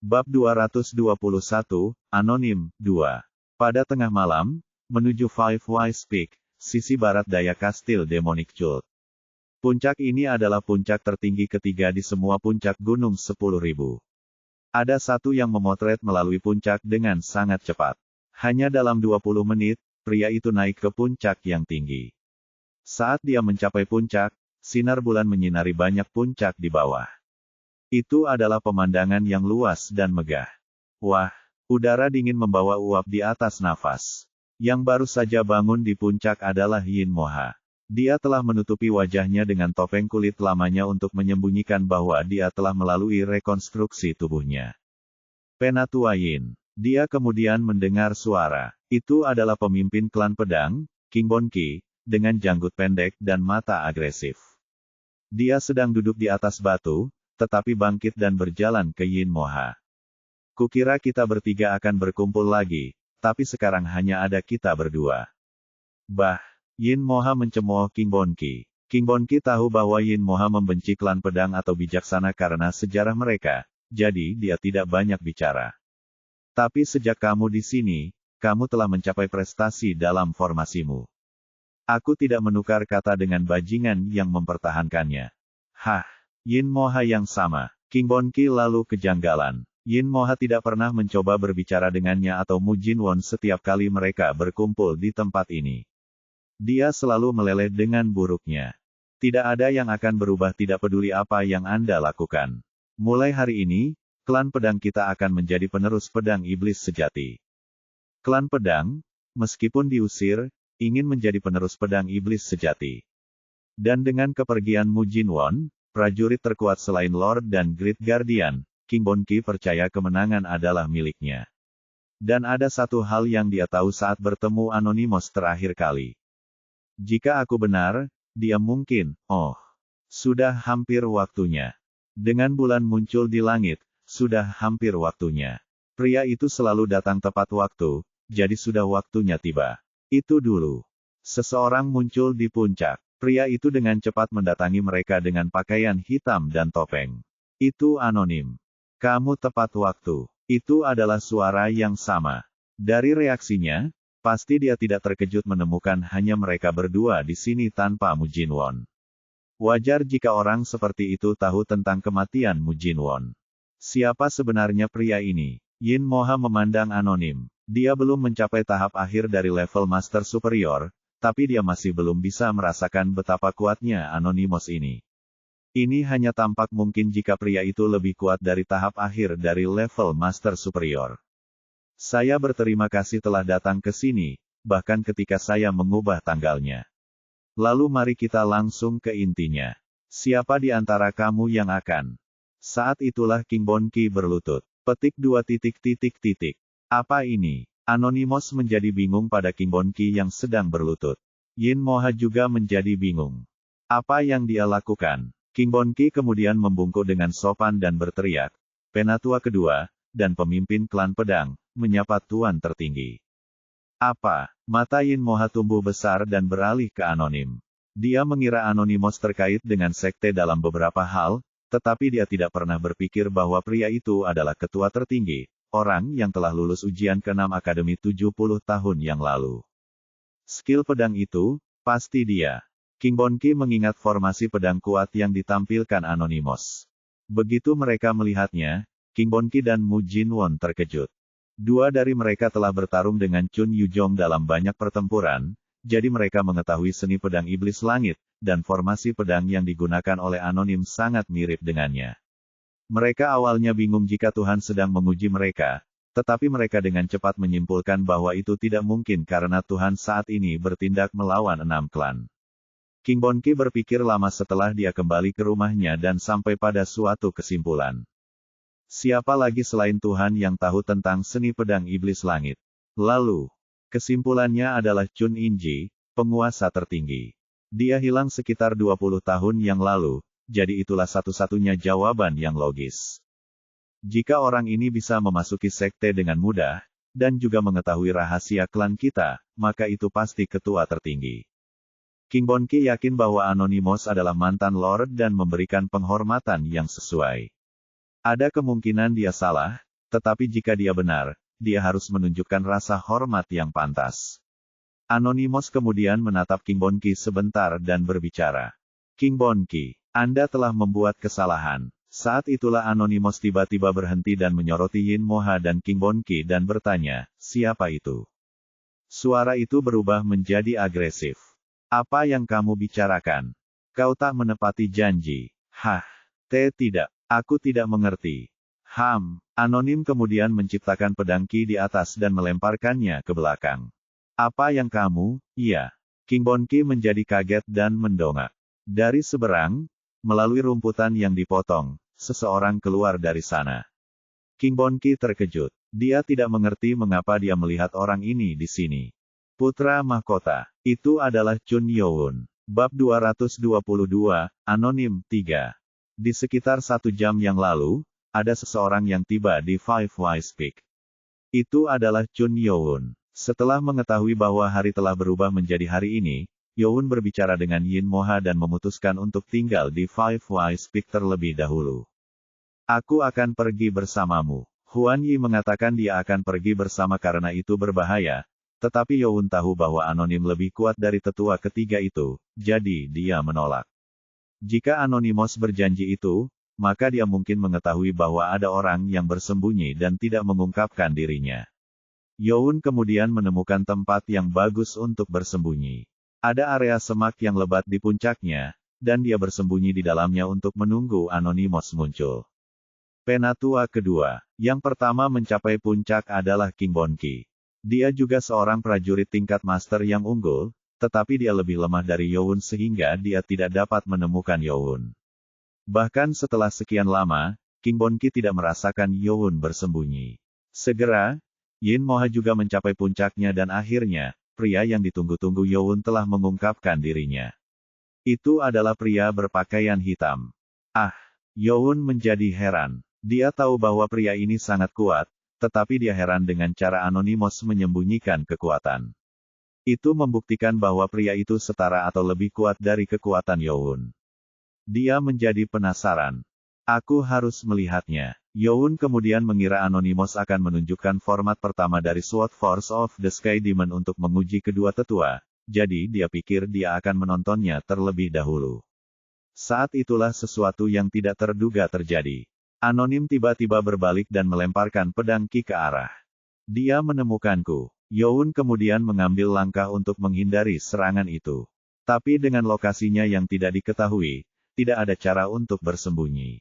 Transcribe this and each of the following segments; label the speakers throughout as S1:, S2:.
S1: Bab 221, Anonim, 2. Pada tengah malam, menuju Five Wise Peak, sisi barat daya Kastil Demonic Cult. Puncak ini adalah puncak tertinggi ketiga di semua puncak gunung 10.000. Ada satu yang memotret melalui puncak dengan sangat cepat. Hanya dalam 20 menit, pria itu naik ke puncak yang tinggi. Saat dia mencapai puncak, sinar bulan menyinari banyak puncak di bawah. Itu adalah pemandangan yang luas dan megah. Wah, udara dingin membawa uap di atas nafas. Yang baru saja bangun di puncak adalah Yin Moha. Dia telah menutupi wajahnya dengan topeng kulit lamanya untuk menyembunyikan bahwa dia telah melalui rekonstruksi tubuhnya. Penatua Yin. Dia kemudian mendengar suara. Itu adalah pemimpin klan pedang, King Bon Ki, dengan janggut pendek dan mata agresif. Dia sedang duduk di atas batu, tetapi bangkit dan berjalan ke Yin Moha. Kukira kita bertiga akan berkumpul lagi, tapi sekarang hanya ada kita berdua. Bah, Yin Moha mencemooh King Bon Ki. King Bon Ki tahu bahwa Yin Moha membenci klan pedang atau bijaksana karena sejarah mereka, jadi dia tidak banyak bicara. Tapi sejak kamu di sini, kamu telah mencapai prestasi dalam formasimu. Aku tidak menukar kata dengan bajingan yang mempertahankannya. Hah, Yin Moha yang sama. King Bon Ki lalu kejanggalan. Yin Moha tidak pernah mencoba berbicara dengannya atau Mu Jinwon setiap kali mereka berkumpul di tempat ini. Dia selalu meleleh dengan buruknya. Tidak ada yang akan berubah, tidak peduli apa yang Anda lakukan. Mulai hari ini, klan pedang kita akan menjadi penerus pedang iblis sejati. Klan pedang, meskipun diusir, ingin menjadi penerus pedang iblis sejati. Dan dengan kepergian Mu Jinwon, prajurit terkuat selain Lord dan Great Guardian, King Bon Ki percaya kemenangan adalah miliknya. Dan ada satu hal yang dia tahu saat bertemu Anonymous terakhir kali. Jika aku benar, dia mungkin, sudah hampir waktunya. Dengan bulan muncul di langit, sudah hampir waktunya. Pria itu selalu datang tepat waktu, jadi sudah waktunya tiba. Itu dulu. Seseorang muncul di puncak. Pria itu dengan cepat mendatangi mereka dengan pakaian hitam dan topeng. Itu anonim. Kamu tepat waktu. Itu adalah suara yang sama. Dari reaksinya, pasti dia tidak terkejut menemukan hanya mereka berdua di sini tanpa Mu Jinwon. Wajar jika orang seperti itu tahu tentang kematian Mu Jinwon. Siapa sebenarnya pria ini? Yin Moha memandang anonim. Dia belum mencapai tahap akhir dari level Master Superior, tapi dia masih belum bisa merasakan betapa kuatnya Anonymous ini. Ini hanya tampak mungkin jika pria itu lebih kuat dari tahap akhir dari level Master Superior. Saya berterima kasih telah datang ke sini, bahkan ketika saya mengubah tanggalnya. Lalu mari kita langsung ke intinya. Siapa di antara kamu yang akan? Saat itulah King Bon Ki berlutut. Petik 2. Apa ini? Anonymous menjadi bingung pada King Bon Ki yang sedang berlutut. Yin Moha juga menjadi bingung. Apa yang dia lakukan? King Bon Ki kemudian membungkuk dengan sopan dan berteriak, "Penatua kedua, dan pemimpin klan pedang, menyapa tuan tertinggi." Apa? Mata Yin Moha tumbuh besar dan beralih ke anonim. Dia mengira Anonymous terkait dengan sekte dalam beberapa hal, tetapi dia tidak pernah berpikir bahwa pria itu adalah ketua tertinggi, orang yang telah lulus ujian ke-6 Akademi 70 tahun yang lalu. Skill pedang itu, pasti dia. King Bon Ki mengingat formasi pedang kuat yang ditampilkan Anonymous. Begitu mereka melihatnya, King Bon Ki dan Mu Jinwon terkejut. Dua dari mereka telah bertarung dengan Chun Yuzhong dalam banyak pertempuran, jadi mereka mengetahui seni pedang iblis langit, dan formasi pedang yang digunakan oleh anonim sangat mirip dengannya. Mereka awalnya bingung jika Tuhan sedang menguji mereka, tetapi mereka dengan cepat menyimpulkan bahwa itu tidak mungkin karena Tuhan saat ini bertindak melawan 6 klan. King Bon Ki berpikir lama setelah dia kembali ke rumahnya dan sampai pada suatu kesimpulan. Siapa lagi selain Tuhan yang tahu tentang seni pedang iblis langit? Lalu, kesimpulannya adalah Chun Inji, penguasa tertinggi. Dia hilang sekitar 20 tahun yang lalu, jadi itulah satu-satunya jawaban yang logis. Jika orang ini bisa memasuki sekte dengan mudah, dan juga mengetahui rahasia klan kita, maka itu pasti ketua tertinggi. King Bon Ki yakin bahwa Anonymous adalah mantan Lord dan memberikan penghormatan yang sesuai. Ada kemungkinan dia salah, tetapi jika dia benar, dia harus menunjukkan rasa hormat yang pantas. Anonymous kemudian menatap King Bon Ki sebentar dan berbicara. King Bon Ki, Anda telah membuat kesalahan. Saat itulah Anonymous tiba-tiba berhenti dan menyoroti Yin Moha dan King Bon Ki dan bertanya, siapa itu? Suara itu berubah menjadi agresif. Apa yang kamu bicarakan? Kau tak menepati janji. Hah? Tidak. Aku tidak mengerti. Anonim kemudian menciptakan pedang Ki di atas dan melemparkannya ke belakang. Apa yang kamu? Iya. King Bon Ki menjadi kaget dan mendongak. Dari seberang, melalui rumputan yang dipotong, seseorang keluar dari sana. King Bon Ki terkejut. Dia tidak mengerti mengapa dia melihat orang ini di sini. Putra Mahkota. Itu adalah Chun Youn. Bab 222, Anonim 3. Di sekitar 1 jam yang lalu, ada seseorang yang tiba di Five Wise Peak. Itu adalah Chun Youn. Setelah mengetahui bahwa hari telah berubah menjadi hari ini, Youn berbicara dengan Yin Moha dan memutuskan untuk tinggal di Five Wise Peak terlebih dahulu. Aku akan pergi bersamamu. Huan Yi mengatakan dia akan pergi bersama karena itu berbahaya, tetapi Youn tahu bahwa Anonim lebih kuat dari tetua ketiga itu, jadi dia menolak. Jika Anonymous berjanji itu, maka dia mungkin mengetahui bahwa ada orang yang bersembunyi dan tidak mengungkapkan dirinya. Youn kemudian menemukan tempat yang bagus untuk bersembunyi. Ada area semak yang lebat di puncaknya, dan dia bersembunyi di dalamnya untuk menunggu Anonymous muncul. Penatua kedua, yang pertama mencapai puncak adalah King Bon Ki. Dia juga seorang prajurit tingkat master yang unggul, tetapi dia lebih lemah dari Youn sehingga dia tidak dapat menemukan Youn. Bahkan setelah sekian lama, King Bon Ki tidak merasakan Youn bersembunyi. Segera, Yin Moha juga mencapai puncaknya dan akhirnya, pria yang ditunggu-tunggu Youn telah mengungkapkan dirinya. Itu adalah pria berpakaian hitam. Youn menjadi heran. Dia tahu bahwa pria ini sangat kuat, tetapi dia heran dengan cara Anonymous menyembunyikan kekuatan. Itu membuktikan bahwa pria itu setara atau lebih kuat dari kekuatan Youn. Dia menjadi penasaran. Aku harus melihatnya. Youn kemudian mengira Anonymous akan menunjukkan format pertama dari Sword Force of the Sky Demon untuk menguji kedua tetua, jadi dia pikir dia akan menontonnya terlebih dahulu. Saat itulah sesuatu yang tidak terduga terjadi. Anonim tiba-tiba berbalik dan melemparkan pedang Ki ke arah. Dia menemukanku. Youn kemudian mengambil langkah untuk menghindari serangan itu. Tapi dengan lokasinya yang tidak diketahui, tidak ada cara untuk bersembunyi.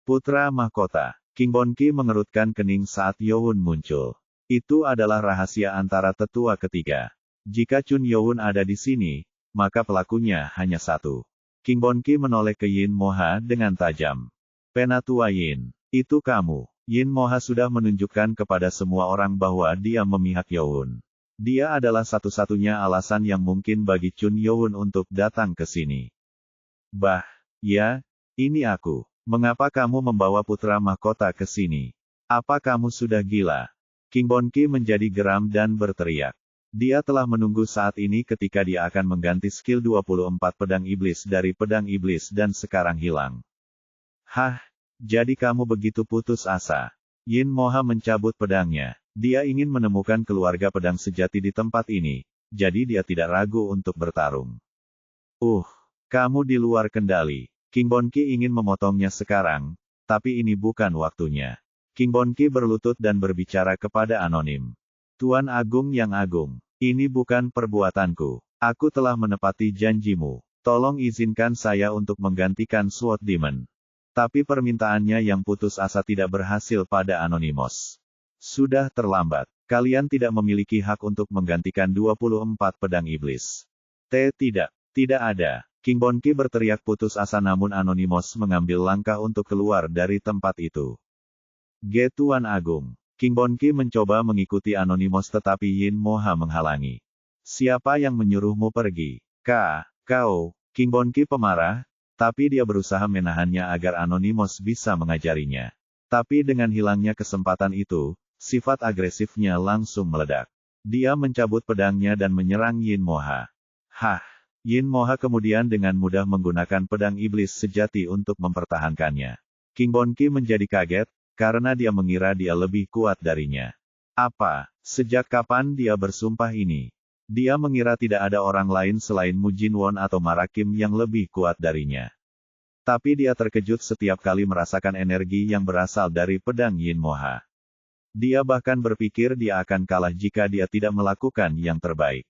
S1: Putra Mahkota. King Bon Ki mengerutkan kening saat Youn muncul. Itu adalah rahasia antara tetua ketiga. Jika Chun Youn ada di sini, maka pelakunya hanya satu. King Bon Ki menoleh ke Yin Moha dengan tajam. Penatua Yin, itu kamu. Yin Moha sudah menunjukkan kepada semua orang bahwa dia memihak Youn. Dia adalah satu-satunya alasan yang mungkin bagi Chun Youn untuk datang ke sini. Ya, ini aku. Mengapa kamu membawa putra mahkota ke sini? Apa kamu sudah gila? King Bon Ki menjadi geram dan berteriak. Dia telah menunggu saat ini ketika dia akan mengganti skill 24 pedang iblis dari pedang iblis dan sekarang hilang. Jadi kamu begitu putus asa. Yin Moha mencabut pedangnya. Dia ingin menemukan keluarga pedang sejati di tempat ini, jadi dia tidak ragu untuk bertarung. Kamu di luar kendali. King Bon Ki ingin memotongnya sekarang, tapi ini bukan waktunya. King Bon Ki berlutut dan berbicara kepada Anonim. Tuan Agung yang agung, ini bukan perbuatanku. Aku telah menepati janjimu. Tolong izinkan saya untuk menggantikan Sword Demon. Tapi permintaannya yang putus asa tidak berhasil pada Anonymous. Sudah terlambat. Kalian tidak memiliki hak untuk menggantikan 24 pedang iblis. Tidak ada. King Bon Ki berteriak putus asa namun Anonymous mengambil langkah untuk keluar dari tempat itu. Tuan Agung. King Bon Ki mencoba mengikuti Anonymous tetapi Yin Moha menghalangi. Siapa yang menyuruhmu pergi? Kau. King Bon Ki pemarah, tapi dia berusaha menahannya agar Anonymous bisa mengajarinya. Tapi dengan hilangnya kesempatan itu, sifat agresifnya langsung meledak. Dia mencabut pedangnya dan menyerang Yin Moha. Yin Moha kemudian dengan mudah menggunakan pedang iblis sejati untuk mempertahankannya. King Bon Ki menjadi kaget, karena dia mengira dia lebih kuat darinya. Apa? Sejak kapan dia bersumpah ini? Dia mengira tidak ada orang lain selain Mu Jinwon atau Marakim yang lebih kuat darinya. Tapi dia terkejut setiap kali merasakan energi yang berasal dari pedang Yin Moha. Dia bahkan berpikir dia akan kalah jika dia tidak melakukan yang terbaik.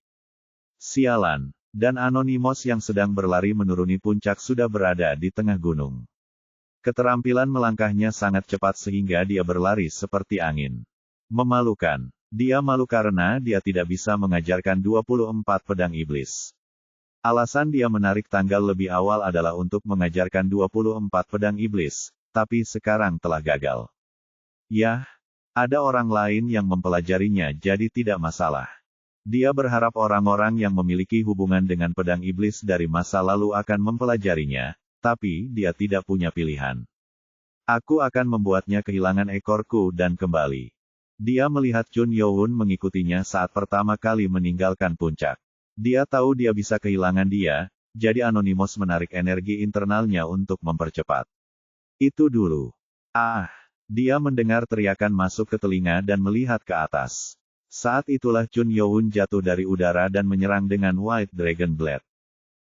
S1: Sialan, dan Anonymous yang sedang berlari menuruni puncak sudah berada di tengah gunung. Keterampilan melangkahnya sangat cepat sehingga dia berlari seperti angin. Memalukan. Dia malu karena dia tidak bisa mengajarkan 24 pedang iblis. Alasan dia menarik tanggal lebih awal adalah untuk mengajarkan 24 pedang iblis, tapi sekarang telah gagal. Yah, ada orang lain yang mempelajarinya jadi tidak masalah. Dia berharap orang-orang yang memiliki hubungan dengan pedang iblis dari masa lalu akan mempelajarinya, tapi dia tidak punya pilihan. Aku akan membuatnya kehilangan ekorku dan kembali. Dia melihat Chun Youn mengikutinya saat pertama kali meninggalkan puncak. Dia tahu dia bisa kehilangan dia, jadi Anonymous menarik energi internalnya untuk mempercepat. Itu dulu. Dia mendengar teriakan masuk ke telinga dan melihat ke atas. Saat itulah Chun Youn jatuh dari udara dan menyerang dengan White Dragon Blade.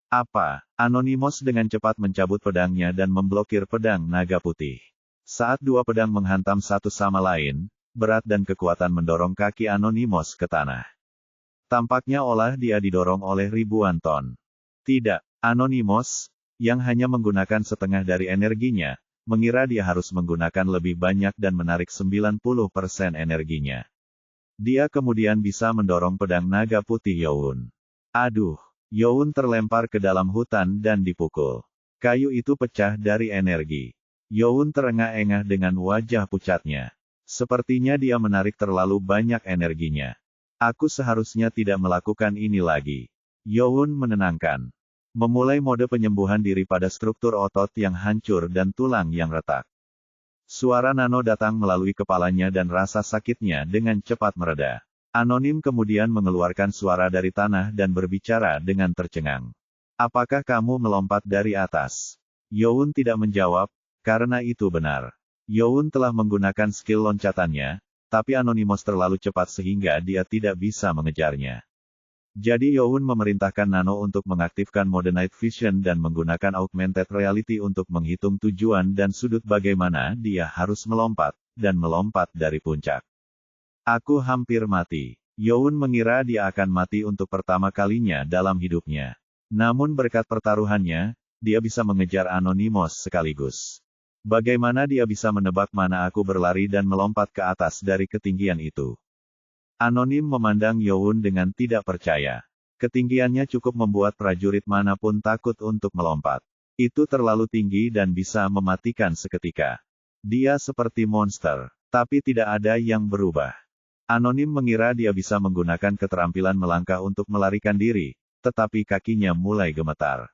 S1: Apa? Anonymous dengan cepat mencabut pedangnya dan memblokir pedang naga putih. Saat dua pedang menghantam satu sama lain, berat dan kekuatan mendorong kaki Anonymous ke tanah. Tampaknya olah dia didorong oleh ribuan ton. Tidak, Anonymous, yang hanya menggunakan setengah dari energinya, mengira dia harus menggunakan lebih banyak dan menarik 90% energinya. Dia kemudian bisa mendorong pedang naga putih Youn. Aduh! Youn terlempar ke dalam hutan dan dipukul. Kayu itu pecah dari energi. Youn terengah-engah dengan wajah pucatnya. Sepertinya dia menarik terlalu banyak energinya. Aku seharusnya tidak melakukan ini lagi. Youn menenangkan. Memulai mode penyembuhan diri pada struktur otot yang hancur dan tulang yang retak. Suara Nano datang melalui kepalanya dan rasa sakitnya dengan cepat mereda. Anonim kemudian mengeluarkan suara dari tanah dan berbicara dengan tercengang. Apakah kamu melompat dari atas? Youn tidak menjawab, karena itu benar. Youn telah menggunakan skill loncatannya, tapi Anonymous terlalu cepat sehingga dia tidak bisa mengejarnya. Jadi Youn memerintahkan Nano untuk mengaktifkan mode Night Vision dan menggunakan Augmented Reality untuk menghitung tujuan dan sudut bagaimana dia harus melompat, dan melompat dari puncak. Aku hampir mati. Youn mengira dia akan mati untuk pertama kalinya dalam hidupnya. Namun berkat pertaruhannya, dia bisa mengejar Anonymous sekaligus. Bagaimana dia bisa menebak mana aku berlari dan melompat ke atas dari ketinggian itu? Anonim memandang Youn dengan tidak percaya. Ketinggiannya cukup membuat prajurit manapun takut untuk melompat. Itu terlalu tinggi dan bisa mematikan seketika. Dia seperti monster, tapi tidak ada yang berubah. Anonim mengira dia bisa menggunakan keterampilan melangkah untuk melarikan diri, tetapi kakinya mulai gemetar.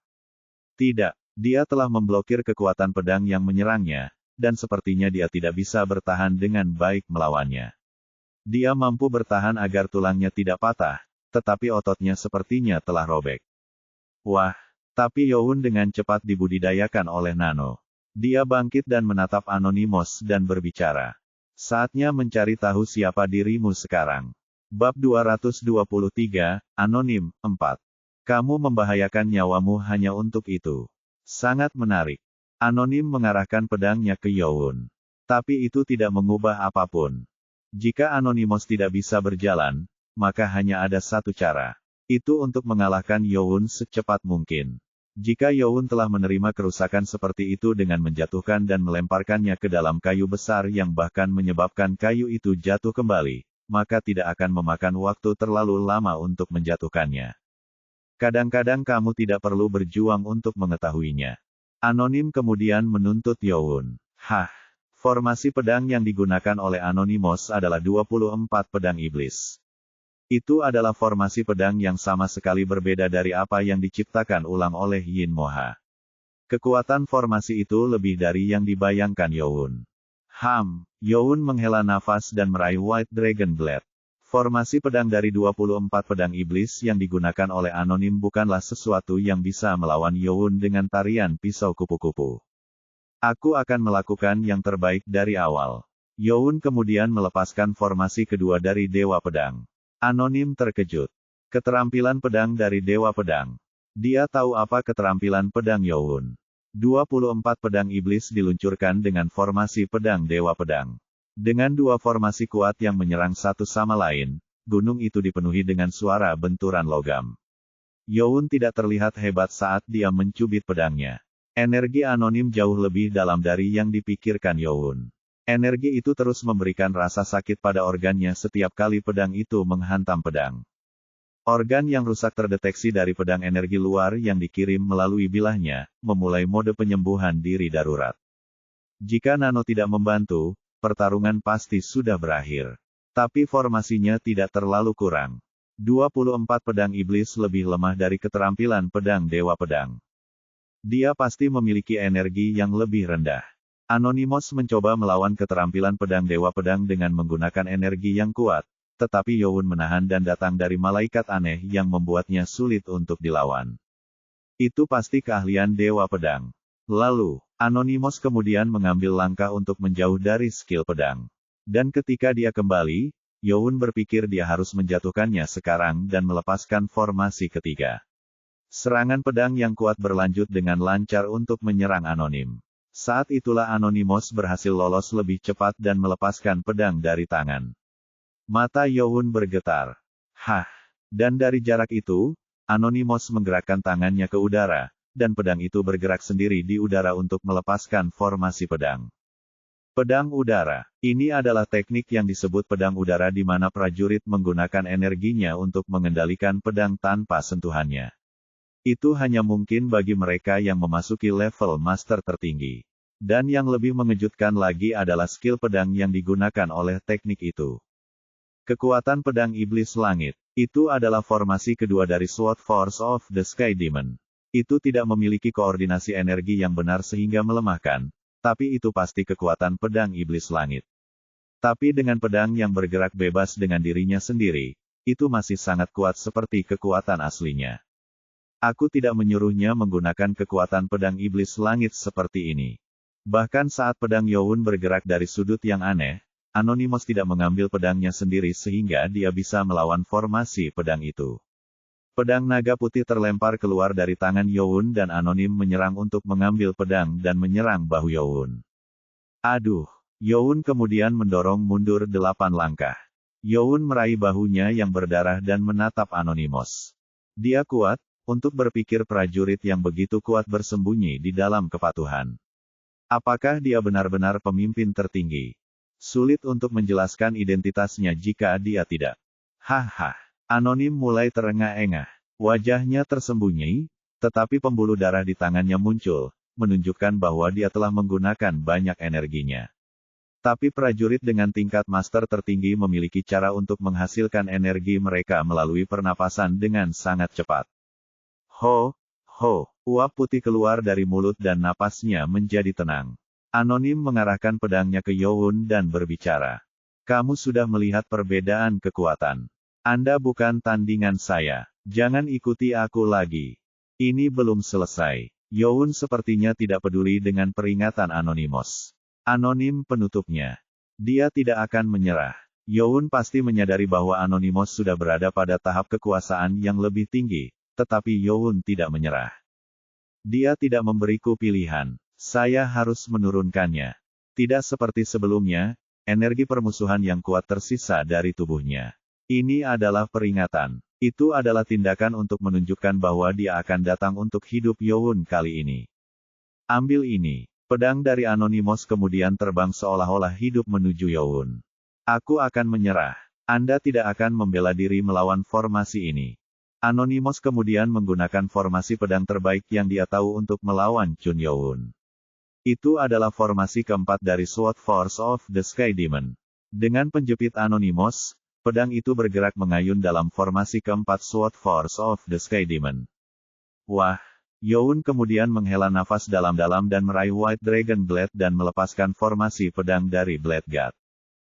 S1: Tidak, dia telah memblokir kekuatan pedang yang menyerangnya, dan sepertinya dia tidak bisa bertahan dengan baik melawannya. Dia mampu bertahan agar tulangnya tidak patah, tetapi ototnya sepertinya telah robek. Wah, tapi Youn dengan cepat dibudidayakan oleh Nano. Dia bangkit dan menatap Anonymous dan berbicara. Saatnya mencari tahu siapa dirimu sekarang. Bab 223, Anonim, 4. Kamu membahayakan nyawamu hanya untuk itu. Sangat menarik. Anonim mengarahkan pedangnya ke Youn. Tapi itu tidak mengubah apapun. Jika Anonymous tidak bisa berjalan, maka hanya ada satu cara. Itu untuk mengalahkan Youn secepat mungkin. Jika Youn telah menerima kerusakan seperti itu dengan menjatuhkan dan melemparkannya ke dalam kayu besar yang bahkan menyebabkan kayu itu jatuh kembali, maka tidak akan memakan waktu terlalu lama untuk menjatuhkannya. Kadang-kadang kamu tidak perlu berjuang untuk mengetahuinya. Anonim kemudian menuntut Youn. Formasi pedang yang digunakan oleh Anonymous adalah 24 pedang iblis. Itu adalah formasi pedang yang sama sekali berbeda dari apa yang diciptakan ulang oleh Yin Moha. Kekuatan formasi itu lebih dari yang dibayangkan Youn. Youn menghela nafas dan meraih White Dragon Blade. Formasi pedang dari 24 pedang iblis yang digunakan oleh Anonim bukanlah sesuatu yang bisa melawan Youn dengan tarian pisau kupu-kupu. Aku akan melakukan yang terbaik dari awal. Youn kemudian melepaskan formasi kedua dari Dewa Pedang. Anonim terkejut. Keterampilan pedang dari Dewa Pedang. Dia tahu apa keterampilan pedang Youn. 24 pedang iblis diluncurkan dengan formasi pedang Dewa Pedang. Dengan dua formasi kuat yang menyerang satu sama lain, gunung itu dipenuhi dengan suara benturan logam. Youn tidak terlihat hebat saat dia mencubit pedangnya. Energi anonim jauh lebih dalam dari yang dipikirkan Youn. Energi itu terus memberikan rasa sakit pada organnya setiap kali pedang itu menghantam pedang. Organ yang rusak terdeteksi dari pedang energi luar yang dikirim melalui bilahnya, memulai mode penyembuhan diri darurat. Jika Nano tidak membantu, pertarungan pasti sudah berakhir. Tapi formasinya tidak terlalu kurang. 24 pedang iblis lebih lemah dari keterampilan pedang Dewa Pedang. Dia pasti memiliki energi yang lebih rendah. Anonymous mencoba melawan keterampilan pedang Dewa Pedang dengan menggunakan energi yang kuat, tetapi Youn menahan dan datang dari malaikat aneh yang membuatnya sulit untuk dilawan. Itu pasti keahlian Dewa Pedang. Lalu, Anonymous kemudian mengambil langkah untuk menjauh dari skill pedang. Dan ketika dia kembali, Youn berpikir dia harus menjatuhkannya sekarang dan melepaskan formasi ketiga. Serangan pedang yang kuat berlanjut dengan lancar untuk menyerang Anonim. Saat itulah Anonymous berhasil lolos lebih cepat dan melepaskan pedang dari tangan. Mata Youn bergetar. Hah! Dan dari jarak itu, Anonymous menggerakkan tangannya ke udara, dan pedang itu bergerak sendiri di udara untuk melepaskan formasi pedang. Pedang udara. Ini adalah teknik yang disebut pedang udara di mana prajurit menggunakan energinya untuk mengendalikan pedang tanpa sentuhannya. Itu hanya mungkin bagi mereka yang memasuki level master tertinggi. Dan yang lebih mengejutkan lagi adalah skill pedang yang digunakan oleh teknik itu. Kekuatan pedang iblis langit. Itu adalah formasi kedua dari Sword Force of the Sky Demon. Itu tidak memiliki koordinasi energi yang benar sehingga melemahkan, tapi itu pasti kekuatan pedang iblis langit. Tapi dengan pedang yang bergerak bebas dengan dirinya sendiri, itu masih sangat kuat seperti kekuatan aslinya. Aku tidak menyuruhnya menggunakan kekuatan pedang iblis langit seperti ini. Bahkan saat pedang Youn bergerak dari sudut yang aneh, Anonymous tidak mengambil pedangnya sendiri sehingga dia bisa melawan formasi pedang itu. Pedang naga putih terlempar keluar dari tangan Youn dan Anonim menyerang untuk mengambil pedang dan menyerang bahu Youn. Aduh! Youn kemudian mendorong mundur 8 langkah. Youn meraih bahunya yang berdarah dan menatap Anonymous. Dia kuat, untuk berpikir prajurit yang begitu kuat bersembunyi di dalam kepatuhan. Apakah dia benar-benar pemimpin tertinggi? Sulit untuk menjelaskan identitasnya jika dia tidak. Haha. Anonim mulai terengah-engah. Wajahnya tersembunyi, tetapi pembuluh darah di tangannya muncul, menunjukkan bahwa dia telah menggunakan banyak energinya. Tapi prajurit dengan tingkat master tertinggi memiliki cara untuk menghasilkan energi mereka melalui pernapasan dengan sangat cepat. Ho, ho, uap putih keluar dari mulut dan napasnya menjadi tenang. Anonim mengarahkan pedangnya ke Youn dan berbicara. Kamu sudah melihat perbedaan kekuatan. Anda bukan tandingan saya. Jangan ikuti aku lagi. Ini belum selesai. Youn sepertinya tidak peduli dengan peringatan Anonymous. Anonim penutupnya. Dia tidak akan menyerah. Youn pasti menyadari bahwa Anonymous sudah berada pada tahap kekuasaan yang lebih tinggi. Tetapi Youn tidak menyerah. Dia tidak memberiku pilihan. Saya harus menurunkannya. Tidak seperti sebelumnya, energi permusuhan yang kuat tersisa dari tubuhnya. Ini adalah peringatan. Itu adalah tindakan untuk menunjukkan bahwa dia akan datang untuk hidup Youn kali ini. Ambil ini. Pedang dari Anonymous kemudian terbang seolah-olah hidup menuju Youn. Aku akan menyerah. Anda tidak akan membela diri melawan formasi ini. Anonymous kemudian menggunakan formasi pedang terbaik yang dia tahu untuk melawan Chun Youn. Itu adalah formasi keempat dari Sword Force of the Sky Demon. Dengan penjepit Anonymous, pedang itu bergerak mengayun dalam formasi keempat Sword Force of the Sky Demon. Wah! Youn kemudian menghela nafas dalam-dalam dan meraih White Dragon Blade dan melepaskan formasi pedang dari Blade God.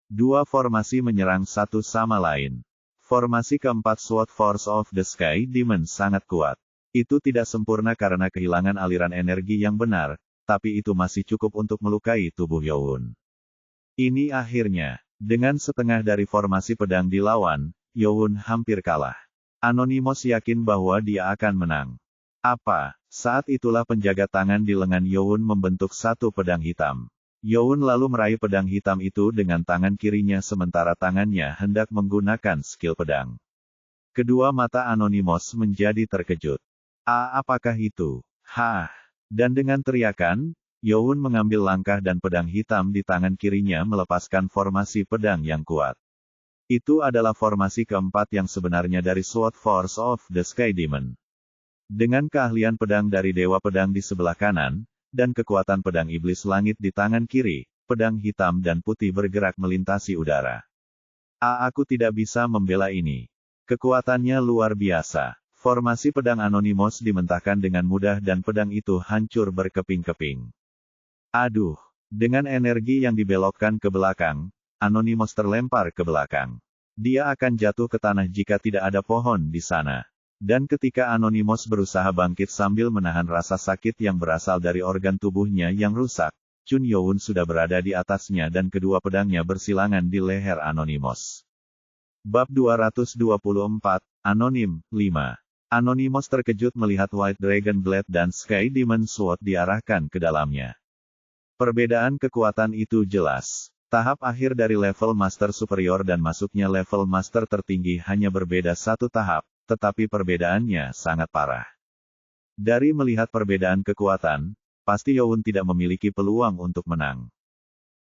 S1: Dua formasi menyerang satu sama lain. Formasi keempat Sword Force of the Sky Demon sangat kuat. Itu tidak sempurna karena kehilangan aliran energi yang benar, tapi itu masih cukup untuk melukai tubuh Youn. Ini akhirnya, dengan setengah dari formasi pedang dilawan, Youn hampir kalah. Anonymous yakin bahwa dia akan menang. Apa? Saat itulah penjaga tangan di lengan Youn membentuk satu pedang hitam. Youn lalu meraih pedang hitam itu dengan tangan kirinya sementara tangannya hendak menggunakan skill pedang. Kedua mata Anonymous menjadi terkejut. Apakah itu? Hah! Dan dengan teriakan, Youn mengambil langkah dan pedang hitam di tangan kirinya melepaskan formasi pedang yang kuat. Itu adalah formasi keempat yang sebenarnya dari Sword Force of the Sky Demon. Dengan keahlian pedang dari Dewa Pedang di sebelah kanan, dan kekuatan pedang iblis langit di tangan kiri, pedang hitam dan putih bergerak melintasi udara. Aku tidak bisa membela ini. Kekuatannya luar biasa. Formasi pedang Anonymous dimentahkan dengan mudah dan pedang itu hancur berkeping-keping. Aduh, dengan energi yang dibelokkan ke belakang, Anonymous terlempar ke belakang. Dia akan jatuh ke tanah jika tidak ada pohon di sana. Dan ketika Anonymous berusaha bangkit sambil menahan rasa sakit yang berasal dari organ tubuhnya yang rusak, Chun Youn sudah berada di atasnya dan kedua pedangnya bersilangan di leher Anonymous. Bab 224, Anonim, 5. Anonymous terkejut melihat White Dragon Blade dan Sky Demon Sword diarahkan ke dalamnya. Perbedaan kekuatan itu jelas. Tahap akhir dari level Master Superior dan masuknya level Master tertinggi hanya berbeda satu tahap, tetapi perbedaannya sangat parah. Dari melihat perbedaan kekuatan, pasti Youn tidak memiliki peluang untuk menang.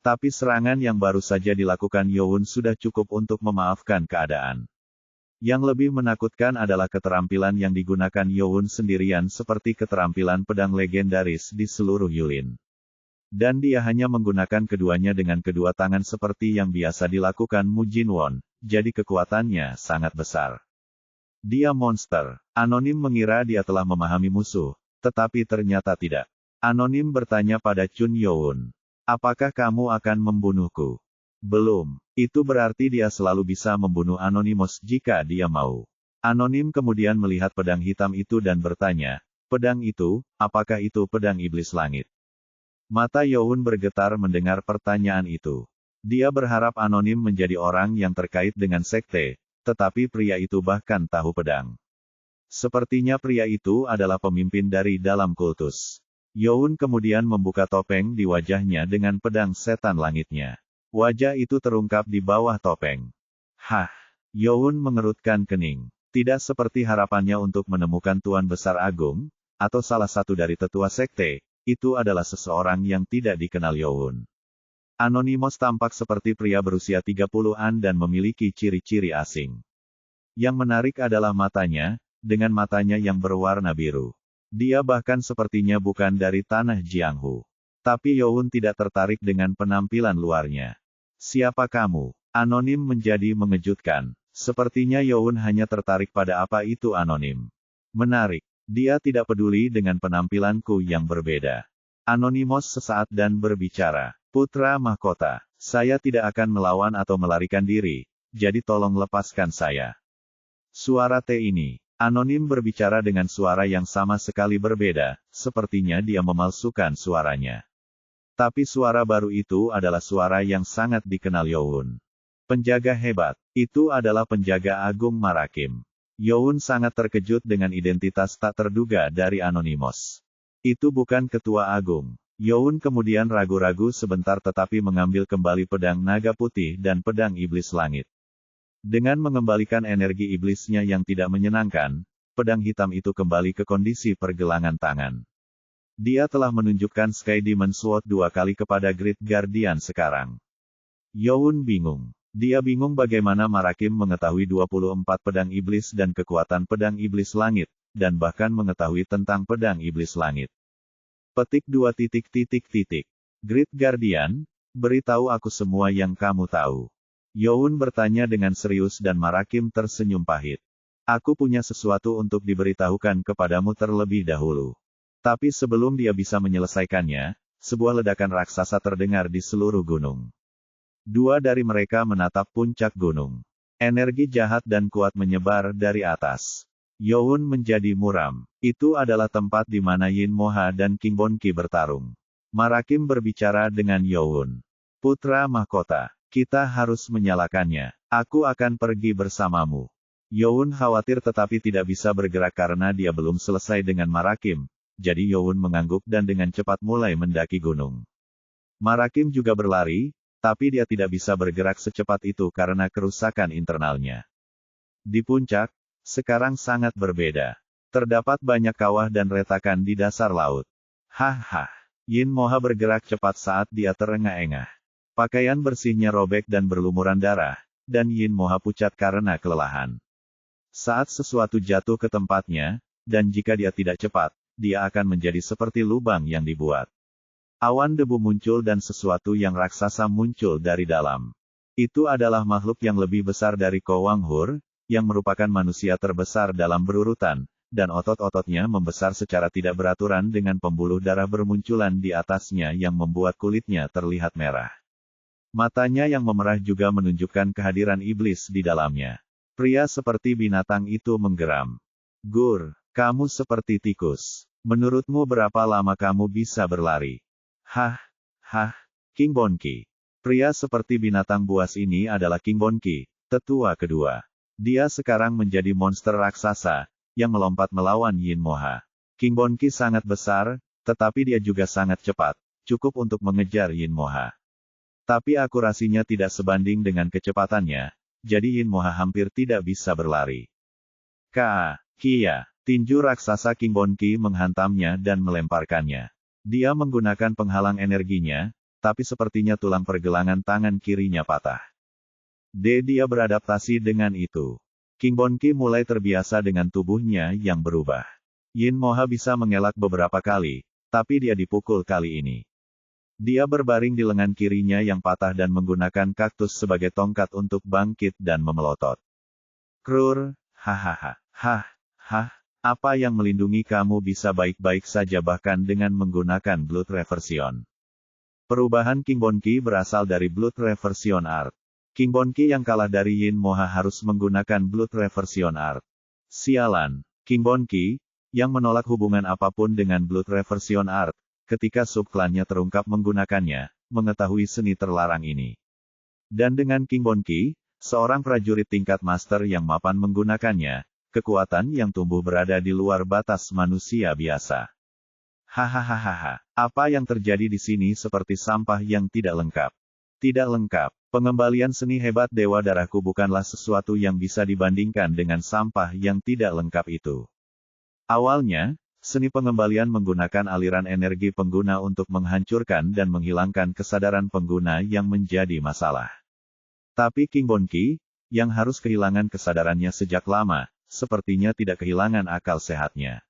S1: Tapi serangan yang baru saja dilakukan Youn sudah cukup untuk memaafkan keadaan. Yang lebih menakutkan adalah keterampilan yang digunakan Youn sendirian seperti keterampilan pedang legendaris di seluruh Yulin. Dan dia hanya menggunakan keduanya dengan kedua tangan seperti yang biasa dilakukan Mu Jinwon, jadi kekuatannya sangat besar. Dia monster. Anonim mengira dia telah memahami musuh, tetapi ternyata tidak. Anonim bertanya pada Chun Youn. Apakah kamu akan membunuhku? Belum. Itu berarti dia selalu bisa membunuh Anonymous jika dia mau. Anonim kemudian melihat pedang hitam itu dan bertanya, pedang itu, apakah itu pedang iblis langit? Mata Youn bergetar mendengar pertanyaan itu. Dia berharap Anonim menjadi orang yang terkait dengan sekte, tetapi pria itu bahkan tahu pedang. Sepertinya pria itu adalah pemimpin dari dalam kultus. Youn kemudian membuka topeng di wajahnya dengan pedang setan langitnya. Wajah itu terungkap di bawah topeng. Hah! Youn mengerutkan kening. Tidak seperti harapannya untuk menemukan Tuan Besar Agung, atau salah satu dari tetua sekte, itu adalah seseorang yang tidak dikenal Youn. Anonymous tampak seperti pria berusia 30-an dan memiliki ciri-ciri asing. Yang menarik adalah matanya, dengan matanya yang berwarna biru. Dia bahkan sepertinya bukan dari tanah Jianghu. Tapi Youn tidak tertarik dengan penampilan luarnya. Siapa kamu? Anonim menjadi mengejutkan. Sepertinya Youn hanya tertarik pada apa itu anonim. Menarik. Dia tidak peduli dengan penampilanku yang berbeda. Anonymous sesaat dan berbicara. Putra mahkota, saya tidak akan melawan atau melarikan diri, jadi tolong lepaskan saya. Suara T ini. Anonim berbicara dengan suara yang sama sekali berbeda, sepertinya dia memalsukan suaranya. Tapi suara baru itu adalah suara yang sangat dikenal Youn. Penjaga hebat, itu adalah penjaga agung Marakim. Youn sangat terkejut dengan identitas tak terduga dari Anonymous. Itu bukan ketua agung. Youn kemudian ragu-ragu sebentar tetapi mengambil kembali pedang naga putih dan pedang iblis langit. Dengan mengembalikan energi iblisnya yang tidak menyenangkan, pedang hitam itu kembali ke kondisi pergelangan tangan. Dia telah menunjukkan Sky Demon Sword 2 kali kepada Great Guardian sekarang. Youn bingung. Dia bingung bagaimana Marakim mengetahui 24 pedang iblis dan kekuatan pedang iblis langit, dan bahkan mengetahui tentang pedang iblis langit. Petik 2. Great Guardian, beritahu aku semua yang kamu tahu. Youn bertanya dengan serius dan Marakim tersenyum pahit. Aku punya sesuatu untuk diberitahukan kepadamu terlebih dahulu. Tapi sebelum dia bisa menyelesaikannya, sebuah ledakan raksasa terdengar di seluruh gunung. Dua dari mereka menatap puncak gunung. Energi jahat dan kuat menyebar dari atas. Youn menjadi muram. Itu adalah tempat di mana Yin Moha dan King Bon Qi bertarung. Marakim berbicara dengan Youn. Putra mahkota, kita harus menyalakannya. Aku akan pergi bersamamu. Youn khawatir tetapi tidak bisa bergerak karena dia belum selesai dengan Marakim. Jadi Youn mengangguk dan dengan cepat mulai mendaki gunung. Marakim juga berlari, tapi dia tidak bisa bergerak secepat itu karena kerusakan internalnya. Di puncak, sekarang sangat berbeda. Terdapat banyak kawah dan retakan di dasar laut. Haha. Yin Moha bergerak cepat saat dia terengah-engah. Pakaian bersihnya robek dan berlumuran darah, dan Yin Moha pucat karena kelelahan. Saat sesuatu jatuh ke tempatnya, dan jika dia tidak cepat, dia akan menjadi seperti lubang yang dibuat. Awan debu muncul dan sesuatu yang raksasa muncul dari dalam. Itu adalah makhluk yang lebih besar dari Ko Wang Hur, yang merupakan manusia terbesar dalam berurutan, dan otot-ototnya membesar secara tidak beraturan dengan pembuluh darah bermunculan di atasnya yang membuat kulitnya terlihat merah. Matanya yang memerah juga menunjukkan kehadiran iblis di dalamnya. Pria seperti binatang itu menggeram. Gur, kamu seperti tikus. Menurutmu berapa lama kamu bisa berlari? Hah, King Bon Ki. Pria seperti binatang buas ini adalah King Bon Ki, tetua kedua. Dia sekarang menjadi monster raksasa, yang melompat melawan Yin Moha. King Bon Ki sangat besar, tetapi dia juga sangat cepat, cukup untuk mengejar Yin Moha. Tapi akurasinya tidak sebanding dengan kecepatannya, jadi Yin Moha hampir tidak bisa berlari. Kia, tinju raksasa King Bon Ki menghantamnya dan melemparkannya. Dia menggunakan penghalang energinya, tapi sepertinya tulang pergelangan tangan kirinya patah. Dia beradaptasi dengan itu. King Bon Ki mulai terbiasa dengan tubuhnya yang berubah. Yin Moha bisa mengelak beberapa kali, tapi dia dipukul kali ini. Dia berbaring di lengan kirinya yang patah dan menggunakan kaktus sebagai tongkat untuk bangkit dan memelotot. Krur, apa yang melindungi kamu bisa baik-baik saja bahkan dengan menggunakan Blood Reversion. Perubahan King Bon Ki berasal dari Blood Reversion Art. King Bon Ki yang kalah dari Yin Moha harus menggunakan Blood Reversion Art. Sialan, King Bon Ki, yang menolak hubungan apapun dengan Blood Reversion Art, ketika subklannya terungkap menggunakannya, mengetahui seni terlarang ini. Dan dengan King Bon Ki, seorang prajurit tingkat master yang mapan menggunakannya, kekuatan yang tumbuh berada di luar batas manusia biasa. Apa yang terjadi di sini seperti sampah yang tidak lengkap. Tidak lengkap. Pengembalian seni hebat Dewa Darahku bukanlah sesuatu yang bisa dibandingkan dengan sampah yang tidak lengkap itu. Awalnya, seni pengembalian menggunakan aliran energi pengguna untuk menghancurkan dan menghilangkan kesadaran pengguna yang menjadi masalah. Tapi King Bon Ki, yang harus kehilangan kesadarannya sejak lama, sepertinya tidak kehilangan akal sehatnya.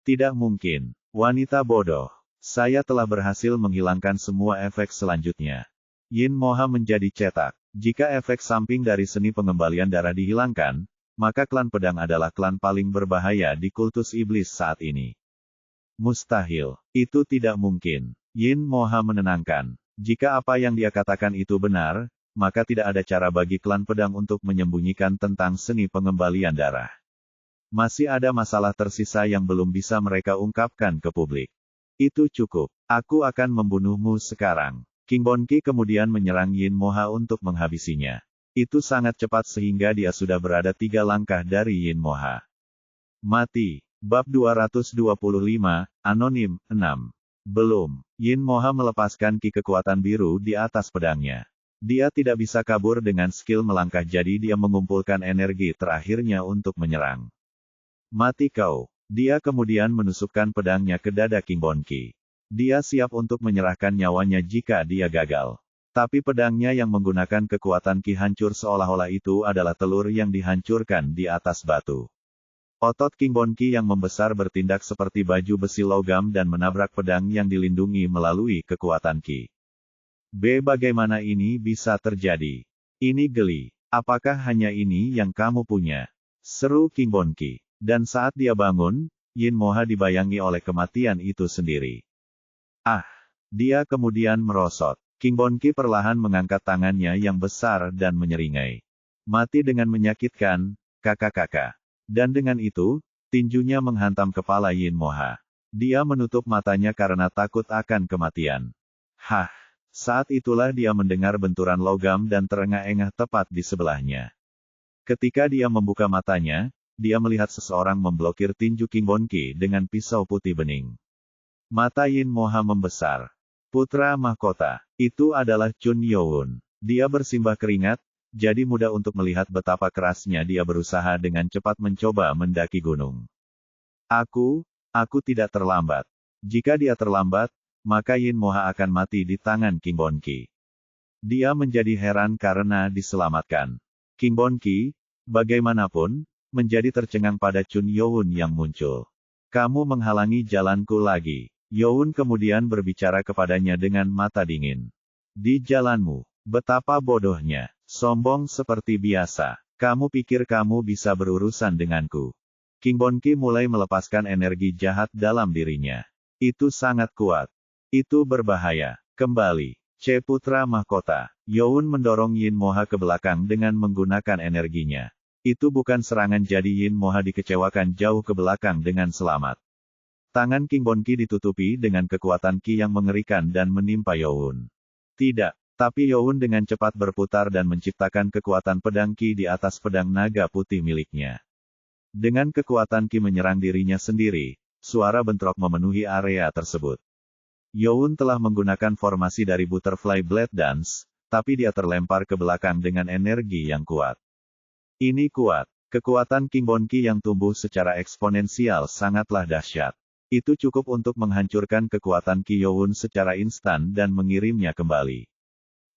S1: Tidak mungkin. Wanita bodoh. Saya telah berhasil menghilangkan semua efek selanjutnya. Yin Moha menjadi cetak. Jika efek samping dari seni pengembalian darah dihilangkan, maka klan pedang adalah klan paling berbahaya di kultus iblis saat ini. Mustahil. Itu tidak mungkin. Yin Moha menenangkan. Jika apa yang dia katakan itu benar, maka tidak ada cara bagi klan pedang untuk menyembunyikan tentang seni pengembalian darah. Masih ada masalah tersisa yang belum bisa mereka ungkapkan ke publik. Itu cukup. Aku akan membunuhmu sekarang. King Bon Ki kemudian menyerang Yin Moha untuk menghabisinya. Itu sangat cepat sehingga dia sudah berada 3 langkah dari Yin Moha. Mati. Bab 225, Anonim, 6. Belum. Yin Moha melepaskan ki kekuatan biru di atas pedangnya. Dia tidak bisa kabur dengan skill melangkah jadi dia mengumpulkan energi terakhirnya untuk menyerang. Mati kau. Dia kemudian menusukkan pedangnya ke dada King Bon Ki. Dia siap untuk menyerahkan nyawanya jika dia gagal. Tapi pedangnya yang menggunakan kekuatan ki hancur seolah-olah itu adalah telur yang dihancurkan di atas batu. Otot King Bon Ki yang membesar bertindak seperti baju besi logam dan menabrak pedang yang dilindungi melalui kekuatan ki. Bagaimana ini bisa terjadi? Ini geli. Apakah hanya ini yang kamu punya? Seru King Bon Ki. Dan saat dia bangun, Yin Moha dibayangi oleh kematian itu sendiri. Dia kemudian merosot. King Bon Ki perlahan mengangkat tangannya yang besar dan menyeringai. Mati dengan menyakitkan, kakak. Dan dengan itu, tinjunya menghantam kepala Yin Moha. Dia menutup matanya karena takut akan kematian. Hah! Saat itulah dia mendengar benturan logam dan terengah-engah tepat di sebelahnya. Ketika dia membuka matanya, dia melihat seseorang memblokir tinju King Bon Ki dengan pisau putih bening. Mata Yin Moha membesar. Putra mahkota, itu adalah Chun Youn. Dia bersimbah keringat, jadi mudah untuk melihat betapa kerasnya dia berusaha dengan cepat mencoba mendaki gunung. Aku tidak terlambat. Jika dia terlambat, maka Yin Moha akan mati di tangan King Bon Ki. Dia menjadi heran karena diselamatkan. King Bon Ki, bagaimanapun, menjadi tercengang pada Chun Youn yang muncul. Kamu menghalangi jalanku lagi. Youn kemudian berbicara kepadanya dengan mata dingin. Di jalanmu, betapa bodohnya, sombong seperti biasa. Kamu pikir kamu bisa berurusan denganku. King Bon Ki mulai melepaskan energi jahat dalam dirinya. Itu sangat kuat. Itu berbahaya. Kembali. C. Putra Mahkota. Youn mendorong Yin Moha ke belakang dengan menggunakan energinya. Itu bukan serangan, jadi Yin Moha dikecewakan jauh ke belakang dengan selamat. Tangan King Bon Ki ditutupi dengan kekuatan Ki yang mengerikan dan menimpa Youn. Tidak, tapi Youn dengan cepat berputar dan menciptakan kekuatan pedang Ki di atas pedang naga putih miliknya. Dengan kekuatan Ki menyerang dirinya sendiri, suara bentrok memenuhi area tersebut. Youn telah menggunakan formasi dari Butterfly Blade Dance, tapi dia terlempar ke belakang dengan energi yang kuat. Ini kuat. Kekuatan King Bon Ki yang tumbuh secara eksponensial sangatlah dahsyat. Itu cukup untuk menghancurkan kekuatan Ki Youn secara instan dan mengirimnya kembali.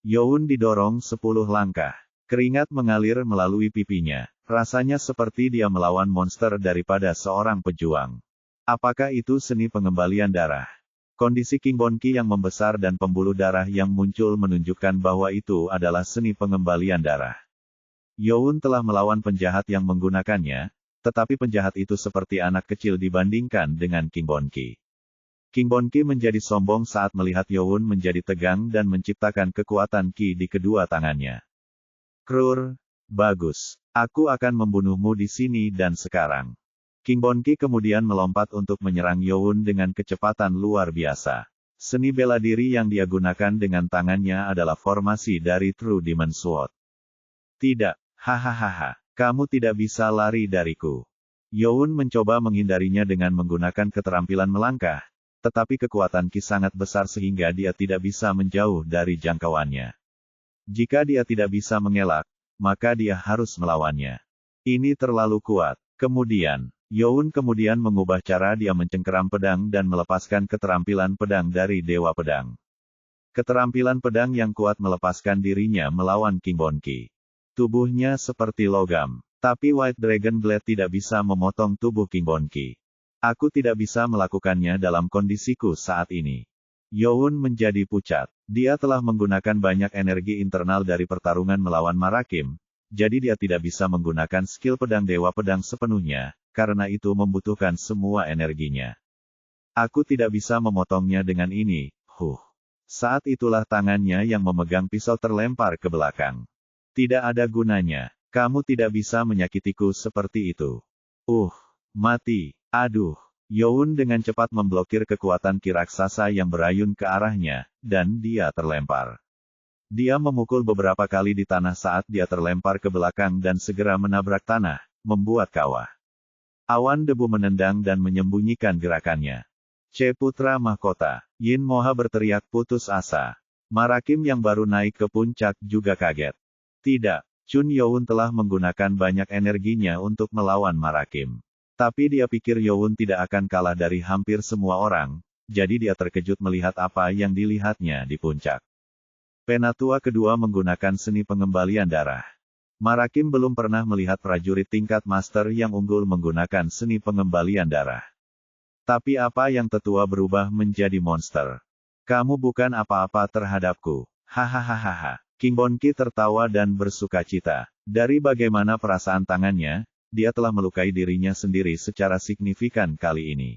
S1: Youn didorong 10 langkah. Keringat mengalir melalui pipinya. Rasanya seperti dia melawan monster daripada seorang pejuang. Apakah itu seni pengembalian darah? Kondisi King Bon Ki yang membesar dan pembuluh darah yang muncul menunjukkan bahwa itu adalah seni pengembalian darah. Youn telah melawan penjahat yang menggunakannya, tetapi penjahat itu seperti anak kecil dibandingkan dengan King Bon Ki. King Bon Ki menjadi sombong saat melihat Youn menjadi tegang dan menciptakan kekuatan Ki di kedua tangannya. Krur, bagus. Aku akan membunuhmu di sini dan sekarang. King Bon Ki kemudian melompat untuk menyerang Youn dengan kecepatan luar biasa. Seni bela diri yang dia gunakan dengan tangannya adalah formasi dari True Demon Sword. Tidak. Hahaha, kamu tidak bisa lari dariku. Youn mencoba menghindarinya dengan menggunakan keterampilan melangkah, tetapi kekuatan Ki sangat besar sehingga dia tidak bisa menjauh dari jangkauannya. Jika dia tidak bisa mengelak, maka dia harus melawannya. Ini terlalu kuat. Kemudian, Youn kemudian mengubah cara dia mencengkeram pedang dan melepaskan keterampilan pedang dari Dewa Pedang. Keterampilan pedang yang kuat melepaskan dirinya melawan King Bon Ki. Tubuhnya seperti logam. Tapi White Dragon Blade tidak bisa memotong tubuh King Bon Ki. Aku tidak bisa melakukannya dalam kondisiku saat ini. Youn menjadi pucat. Dia telah menggunakan banyak energi internal dari pertarungan melawan Marakim, jadi dia tidak bisa menggunakan skill pedang Dewa Pedang sepenuhnya, karena itu membutuhkan semua energinya. Aku tidak bisa memotongnya dengan ini, Saat itulah tangannya yang memegang pisau terlempar ke belakang. Tidak ada gunanya. Kamu tidak bisa menyakitiku seperti itu. Mati. Aduh. Youn dengan cepat memblokir kekuatan Ki raksasa yang berayun ke arahnya, dan dia terlempar. Dia memukul beberapa kali di tanah saat dia terlempar ke belakang dan segera menabrak tanah, membuat kawah. Awan debu menendang dan menyembunyikan gerakannya. C. Putra Mahkota. Yin Moha berteriak putus asa. Marakim yang baru naik ke puncak juga kaget. Tidak, Chun Youn telah menggunakan banyak energinya untuk melawan Marakim. Tapi dia pikir Youn tidak akan kalah dari hampir semua orang, jadi dia terkejut melihat apa yang dilihatnya di puncak. Penatua kedua menggunakan seni pengembalian darah. Marakim belum pernah melihat prajurit tingkat master yang unggul menggunakan seni pengembalian darah. Tapi apa yang tetua berubah menjadi monster? Kamu bukan apa-apa terhadapku. Hahaha. King Bon Ki tertawa dan bersukacita. Dari bagaimana perasaan tangannya, dia telah melukai dirinya sendiri secara signifikan kali ini.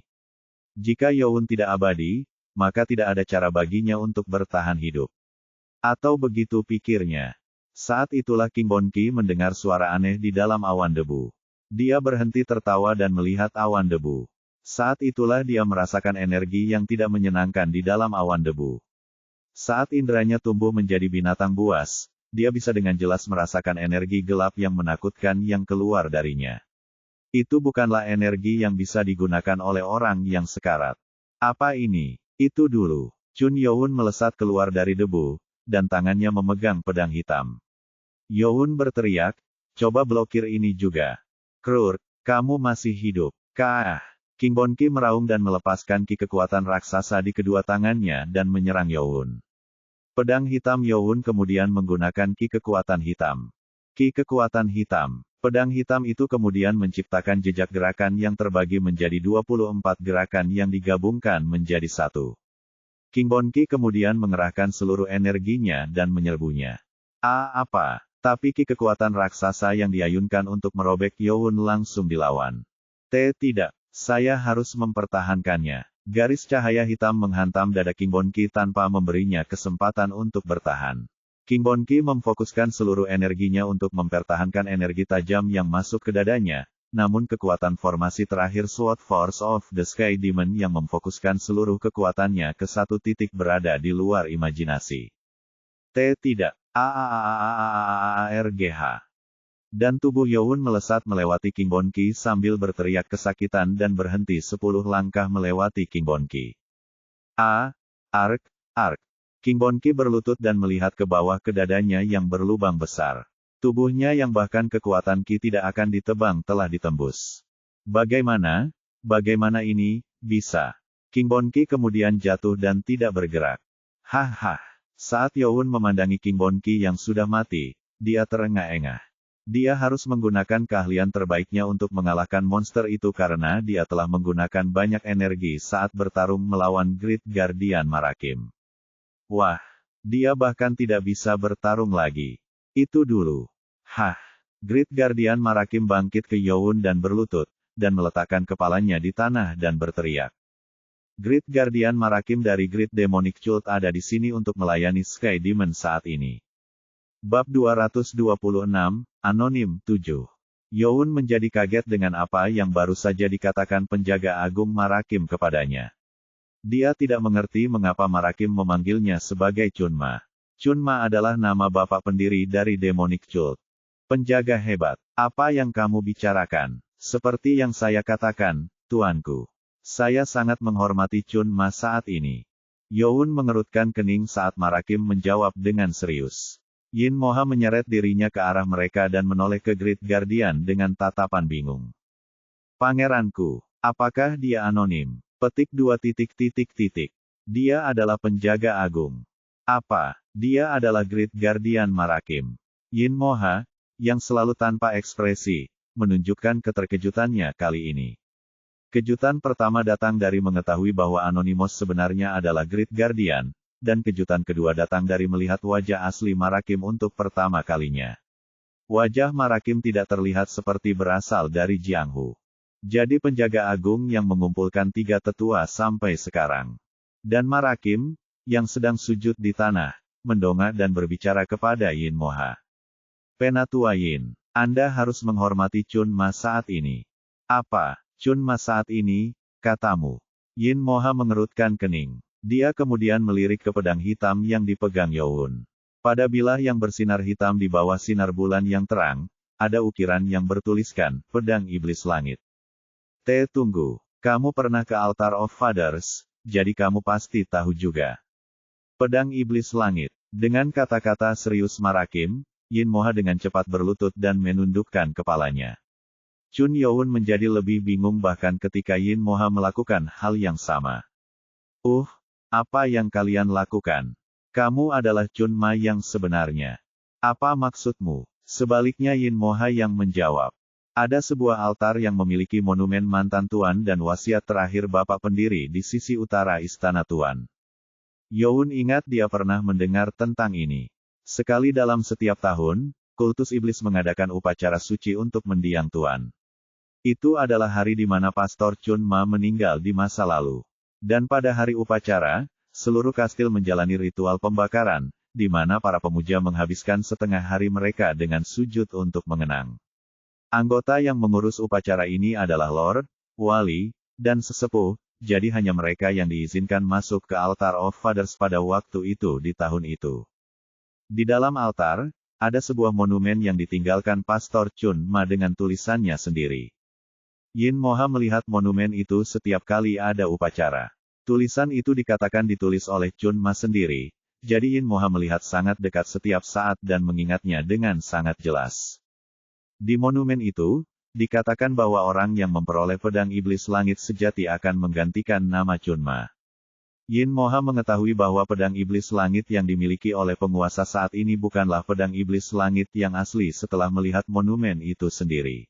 S1: Jika Youn tidak abadi, maka tidak ada cara baginya untuk bertahan hidup. Atau begitu pikirnya. Saat itulah King Bon Ki mendengar suara aneh di dalam awan debu. Dia berhenti tertawa dan melihat awan debu. Saat itulah dia merasakan energi yang tidak menyenangkan di dalam awan debu. Saat inderanya tumbuh menjadi binatang buas, dia bisa dengan jelas merasakan energi gelap yang menakutkan yang keluar darinya. Itu bukanlah energi yang bisa digunakan oleh orang yang sekarat. Apa ini? Itu dulu. Chun Youn melesat keluar dari debu, dan tangannya memegang pedang hitam. Youn berteriak, coba blokir ini juga. Krur, kamu masih hidup. Kah! King Bon Ki meraung dan melepaskan ki kekuatan raksasa di kedua tangannya dan menyerang Youn. Pedang hitam Youn kemudian menggunakan ki kekuatan hitam. Ki kekuatan hitam. Pedang hitam itu kemudian menciptakan jejak gerakan yang terbagi menjadi 24 gerakan yang digabungkan menjadi satu. King Bon Ki kemudian mengerahkan seluruh energinya dan menyerbunya. Apa? Tapi ki kekuatan raksasa yang diayunkan untuk merobek Youn langsung dilawan. Tidak. Saya harus mempertahankannya. Garis cahaya hitam menghantam dada King Bon Ki tanpa memberinya kesempatan untuk bertahan. King Bon Ki memfokuskan seluruh energinya untuk mempertahankan energi tajam yang masuk ke dadanya, namun kekuatan formasi terakhir Sword Force of the Sky Demon yang memfokuskan seluruh kekuatannya ke satu titik berada di luar imajinasi. Tidak. RGH. Dan tubuh Youn melesat melewati King Bon Ki sambil berteriak kesakitan dan berhenti 10 langkah melewati King Bon Ki. Ark. King Bon Ki berlutut dan melihat ke bawah ke dadanya yang berlubang besar. Tubuhnya yang bahkan kekuatan Ki tidak akan ditebang telah ditembus. Bagaimana ini, bisa? King Bon Ki kemudian jatuh dan tidak bergerak. Saat Youn memandangi King Bon Ki yang sudah mati, dia terengah-engah. Dia harus menggunakan keahlian terbaiknya untuk mengalahkan monster itu karena dia telah menggunakan banyak energi saat bertarung melawan Great Guardian Marakim. Wah, dia bahkan tidak bisa bertarung lagi. Itu dulu. Great Guardian Marakim bangkit ke Youn dan berlutut, dan meletakkan kepalanya di tanah dan berteriak. Great Guardian Marakim dari Great Demonic Cult ada di sini untuk melayani Sky Demon saat ini. Bab 226, Anonim 7. Youn menjadi kaget dengan apa yang baru saja dikatakan penjaga agung Marakim kepadanya. Dia tidak mengerti mengapa Marakim memanggilnya sebagai Chunma. Chunma adalah nama bapak pendiri dari Demonic Cult. Penjaga hebat, apa yang kamu bicarakan? Seperti yang saya katakan, tuanku. Saya sangat menghormati Chunma saat ini. Youn mengerutkan kening saat Marakim menjawab dengan serius. Yin Moha menyeret dirinya ke arah mereka dan menoleh ke Great Guardian dengan tatapan bingung. Pangeranku, apakah dia anonim? Petik 2. Dia adalah penjaga agung. Apa? Dia adalah Great Guardian Marakim. Yin Moha, yang selalu tanpa ekspresi, menunjukkan keterkejutannya kali ini. Kejutan pertama datang dari mengetahui bahwa Anonymous sebenarnya adalah Great Guardian, dan kejutan kedua datang dari melihat wajah asli Marakim untuk pertama kalinya. Wajah Marakim tidak terlihat seperti berasal dari Jianghu. Jadi penjaga agung yang mengumpulkan 3 tetua sampai sekarang. Dan Marakim, yang sedang sujud di tanah, mendongak dan berbicara kepada Yin Moha. Penatua Yin, Anda harus menghormati Chunma saat ini. Apa, Chunma saat ini, katamu? Yin Moha mengerutkan kening. Dia kemudian melirik ke pedang hitam yang dipegang Youn. Pada bilah yang bersinar hitam di bawah sinar bulan yang terang, ada ukiran yang bertuliskan, Pedang Iblis Langit. Tunggu. Kamu pernah ke Altar of Fathers, jadi kamu pasti tahu juga. Pedang Iblis Langit. Dengan kata-kata serius Marakim, Yin Moha dengan cepat berlutut dan menundukkan kepalanya. Chun Youn menjadi lebih bingung bahkan ketika Yin Moha melakukan hal yang sama. Apa yang kalian lakukan? Kamu adalah Chunma yang sebenarnya. Apa maksudmu? Sebaliknya Yin Moha yang menjawab. Ada sebuah altar yang memiliki monumen mantan tuan dan wasiat terakhir bapak pendiri di sisi utara istana tuan. Youn ingat dia pernah mendengar tentang ini. Sekali dalam setiap tahun, kultus iblis mengadakan upacara suci untuk mendiang tuan. Itu adalah hari di mana Pastor Chunma meninggal di masa lalu. Dan pada hari upacara, seluruh kastil menjalani ritual pembakaran, di mana para pemuja menghabiskan setengah hari mereka dengan sujud untuk mengenang. Anggota yang mengurus upacara ini adalah Lord, Wali, dan sesepuh, jadi hanya mereka yang diizinkan masuk ke Altar of Fathers pada waktu itu di tahun itu. Di dalam altar, ada sebuah monumen yang ditinggalkan Pastor Chun Ma dengan tulisannya sendiri. Yin Moha melihat monumen itu setiap kali ada upacara. Tulisan itu dikatakan ditulis oleh Chun Ma sendiri, jadi Yin Moha melihat sangat dekat setiap saat dan mengingatnya dengan sangat jelas. Di monumen itu, dikatakan bahwa orang yang memperoleh pedang iblis langit sejati akan menggantikan nama Chun Ma. Yin Moha mengetahui bahwa pedang iblis langit yang dimiliki oleh penguasa saat ini bukanlah pedang iblis langit yang asli setelah melihat monumen itu sendiri.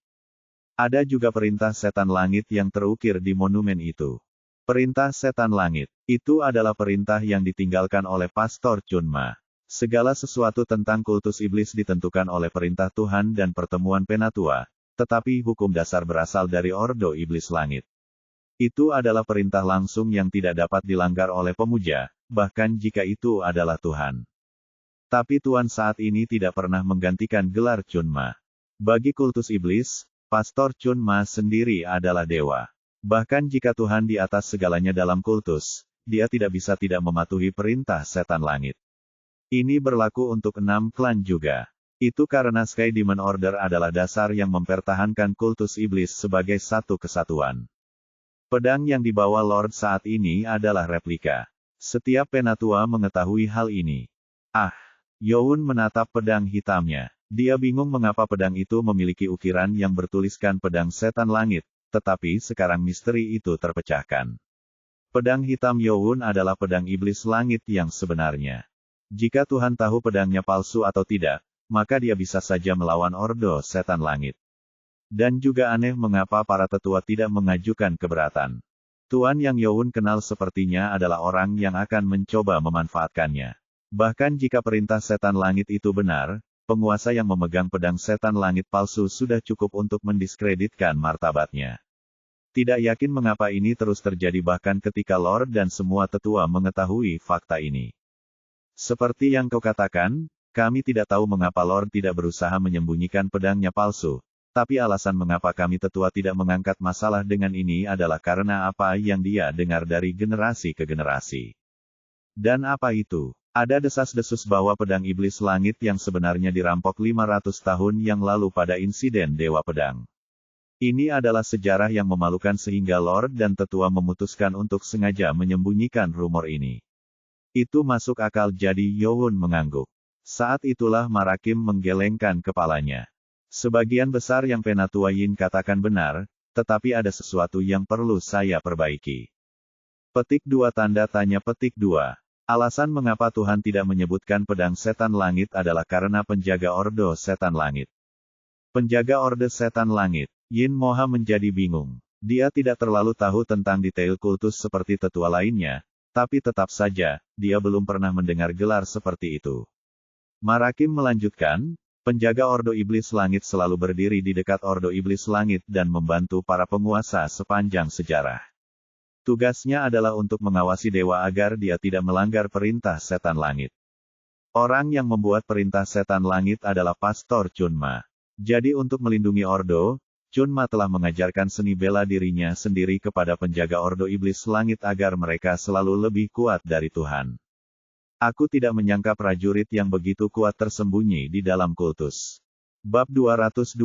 S1: Ada juga perintah setan langit yang terukir di monumen itu. Perintah setan langit, itu adalah perintah yang ditinggalkan oleh Pastor Chun Ma. Segala sesuatu tentang kultus iblis ditentukan oleh perintah Tuhan dan pertemuan penatua, tetapi hukum dasar berasal dari ordo iblis langit. Itu adalah perintah langsung yang tidak dapat dilanggar oleh pemuja, bahkan jika itu adalah Tuhan. Tapi Tuhan saat ini tidak pernah menggantikan gelar Chun Ma. Bagi kultus iblis, Pastor Chun Ma sendiri adalah dewa. Bahkan jika Tuhan di atas segalanya dalam kultus, dia tidak bisa tidak mematuhi perintah setan langit. Ini berlaku untuk 6 klan juga. Itu karena Sky Demon Order adalah dasar yang mempertahankan kultus iblis sebagai satu kesatuan. Pedang yang dibawa Lord saat ini adalah replika. Setiap penatua mengetahui hal ini. Youn menatap pedang hitamnya. Dia bingung mengapa pedang itu memiliki ukiran yang bertuliskan pedang setan langit, tetapi sekarang misteri itu terpecahkan. Pedang hitam Youn adalah pedang iblis langit yang sebenarnya. Jika Tuhan tahu pedangnya palsu atau tidak, maka dia bisa saja melawan ordo setan langit. Dan juga aneh mengapa para tetua tidak mengajukan keberatan. Tuan yang Youn kenal sepertinya adalah orang yang akan mencoba memanfaatkannya. Bahkan jika perintah setan langit itu benar, penguasa yang memegang pedang setan langit palsu sudah cukup untuk mendiskreditkan martabatnya. Tidak yakin mengapa ini terus terjadi bahkan ketika Lord dan semua tetua mengetahui fakta ini. Seperti yang kau katakan, kami tidak tahu mengapa Lord tidak berusaha menyembunyikan pedangnya palsu, tapi alasan mengapa kami tetua tidak mengangkat masalah dengan ini adalah karena apa yang dia dengar dari generasi ke generasi. Dan apa itu? Ada desas-desus bahwa pedang iblis langit yang sebenarnya dirampok 500 tahun yang lalu pada insiden Dewa Pedang. Ini adalah sejarah yang memalukan sehingga Lord dan tetua memutuskan untuk sengaja menyembunyikan rumor ini. Itu masuk akal jadi Youn mengangguk. Saat itulah Marakim menggelengkan kepalanya. Sebagian besar yang Penatua Yin katakan benar, tetapi ada sesuatu yang perlu saya perbaiki. Petik 2 tanda tanya petik 2. Alasan mengapa Tuhan tidak menyebutkan pedang setan langit adalah karena penjaga ordo setan langit. Penjaga orde setan langit, Yin Moha menjadi bingung. Dia tidak terlalu tahu tentang detail kultus seperti tetua lainnya, tapi tetap saja, dia belum pernah mendengar gelar seperti itu. Marakim melanjutkan, penjaga ordo iblis langit selalu berdiri di dekat ordo iblis langit dan membantu para penguasa sepanjang sejarah. Tugasnya adalah untuk mengawasi dewa agar dia tidak melanggar perintah setan langit. Orang yang membuat perintah setan langit adalah Pastor Chun Ma. Jadi untuk melindungi ordo, Chun Ma telah mengajarkan seni bela dirinya sendiri kepada penjaga ordo iblis langit agar mereka selalu lebih kuat dari Tuhan. Aku tidak menyangka prajurit yang begitu kuat tersembunyi di dalam kultus. Bab 227,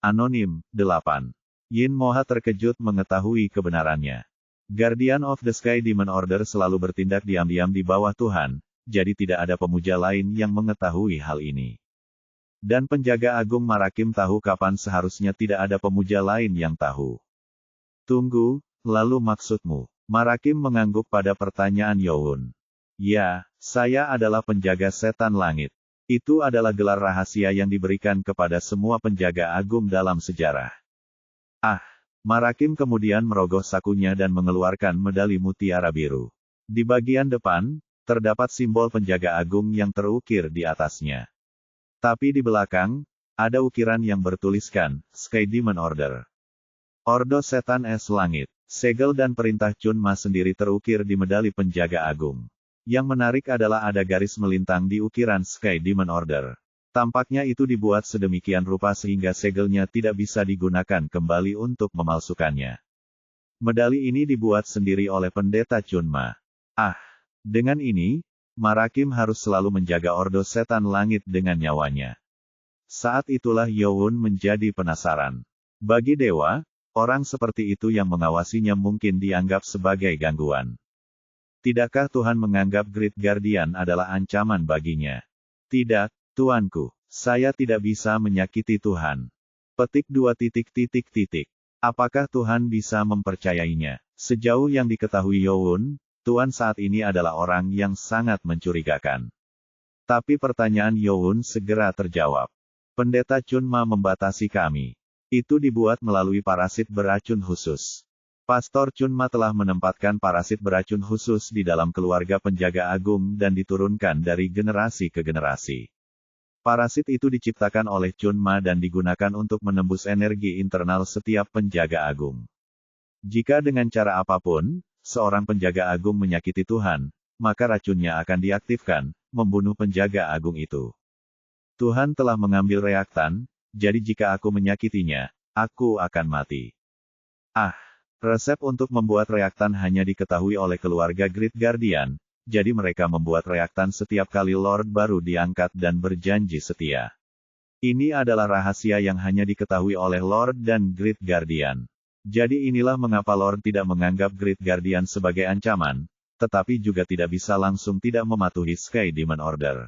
S1: Anonim, 8. Yin Moha terkejut mengetahui kebenarannya. Guardian of the Sky Demon Order selalu bertindak diam-diam di bawah Tuhan, jadi tidak ada pemuja lain yang mengetahui hal ini. Dan penjaga agung Marakim tahu kapan seharusnya tidak ada pemuja lain yang tahu. Tunggu, lalu maksudmu? Marakim mengangguk pada pertanyaan Youn. Ya, saya adalah penjaga setan langit. Itu adalah gelar rahasia yang diberikan kepada semua penjaga agung dalam sejarah. Marakim kemudian merogoh sakunya dan mengeluarkan medali mutiara biru. Di bagian depan, terdapat simbol penjaga agung yang terukir di atasnya. Tapi di belakang, ada ukiran yang bertuliskan, Sky Demon Order. Ordo Setan Es Langit, segel dan perintah Chun Ma sendiri terukir di medali penjaga agung. Yang menarik adalah ada garis melintang di ukiran Sky Demon Order. Tampaknya itu dibuat sedemikian rupa sehingga segelnya tidak bisa digunakan kembali untuk memalsukannya. Medali ini dibuat sendiri oleh Pendeta Chunma. Dengan ini, Marakim harus selalu menjaga Ordo Setan Langit dengan nyawanya. Saat itulah Yowun menjadi penasaran. Bagi dewa, orang seperti itu yang mengawasinya mungkin dianggap sebagai gangguan. Tidakkah Tuhan menganggap Great Guardian adalah ancaman baginya? Tidak, Tuanku. Saya tidak bisa menyakiti Tuhan. Petik 2. Apakah Tuhan bisa mempercayainya? Sejauh yang diketahui Yowun, Tuan saat ini adalah orang yang sangat mencurigakan. Tapi pertanyaan Yowun segera terjawab. Pendeta Chunma membatasi kami. Itu dibuat melalui parasit beracun khusus. Pastor Chunma telah menempatkan parasit beracun khusus di dalam keluarga penjaga agung dan diturunkan dari generasi ke generasi. Parasit itu diciptakan oleh Chunma dan digunakan untuk menembus energi internal setiap penjaga agung. Jika dengan cara apapun, seorang penjaga agung menyakiti Tuhan, maka racunnya akan diaktifkan, membunuh penjaga agung itu. Tuhan telah mengambil reaktan, jadi jika aku menyakitinya, aku akan mati. Resep untuk membuat reaktan hanya diketahui oleh keluarga Great Guardian, jadi mereka membuat reaktan setiap kali Lord baru diangkat dan berjanji setia. Ini adalah rahasia yang hanya diketahui oleh Lord dan Great Guardian. Jadi inilah mengapa Lord tidak menganggap Great Guardian sebagai ancaman, tetapi juga tidak bisa langsung tidak mematuhi Sky Demon Order.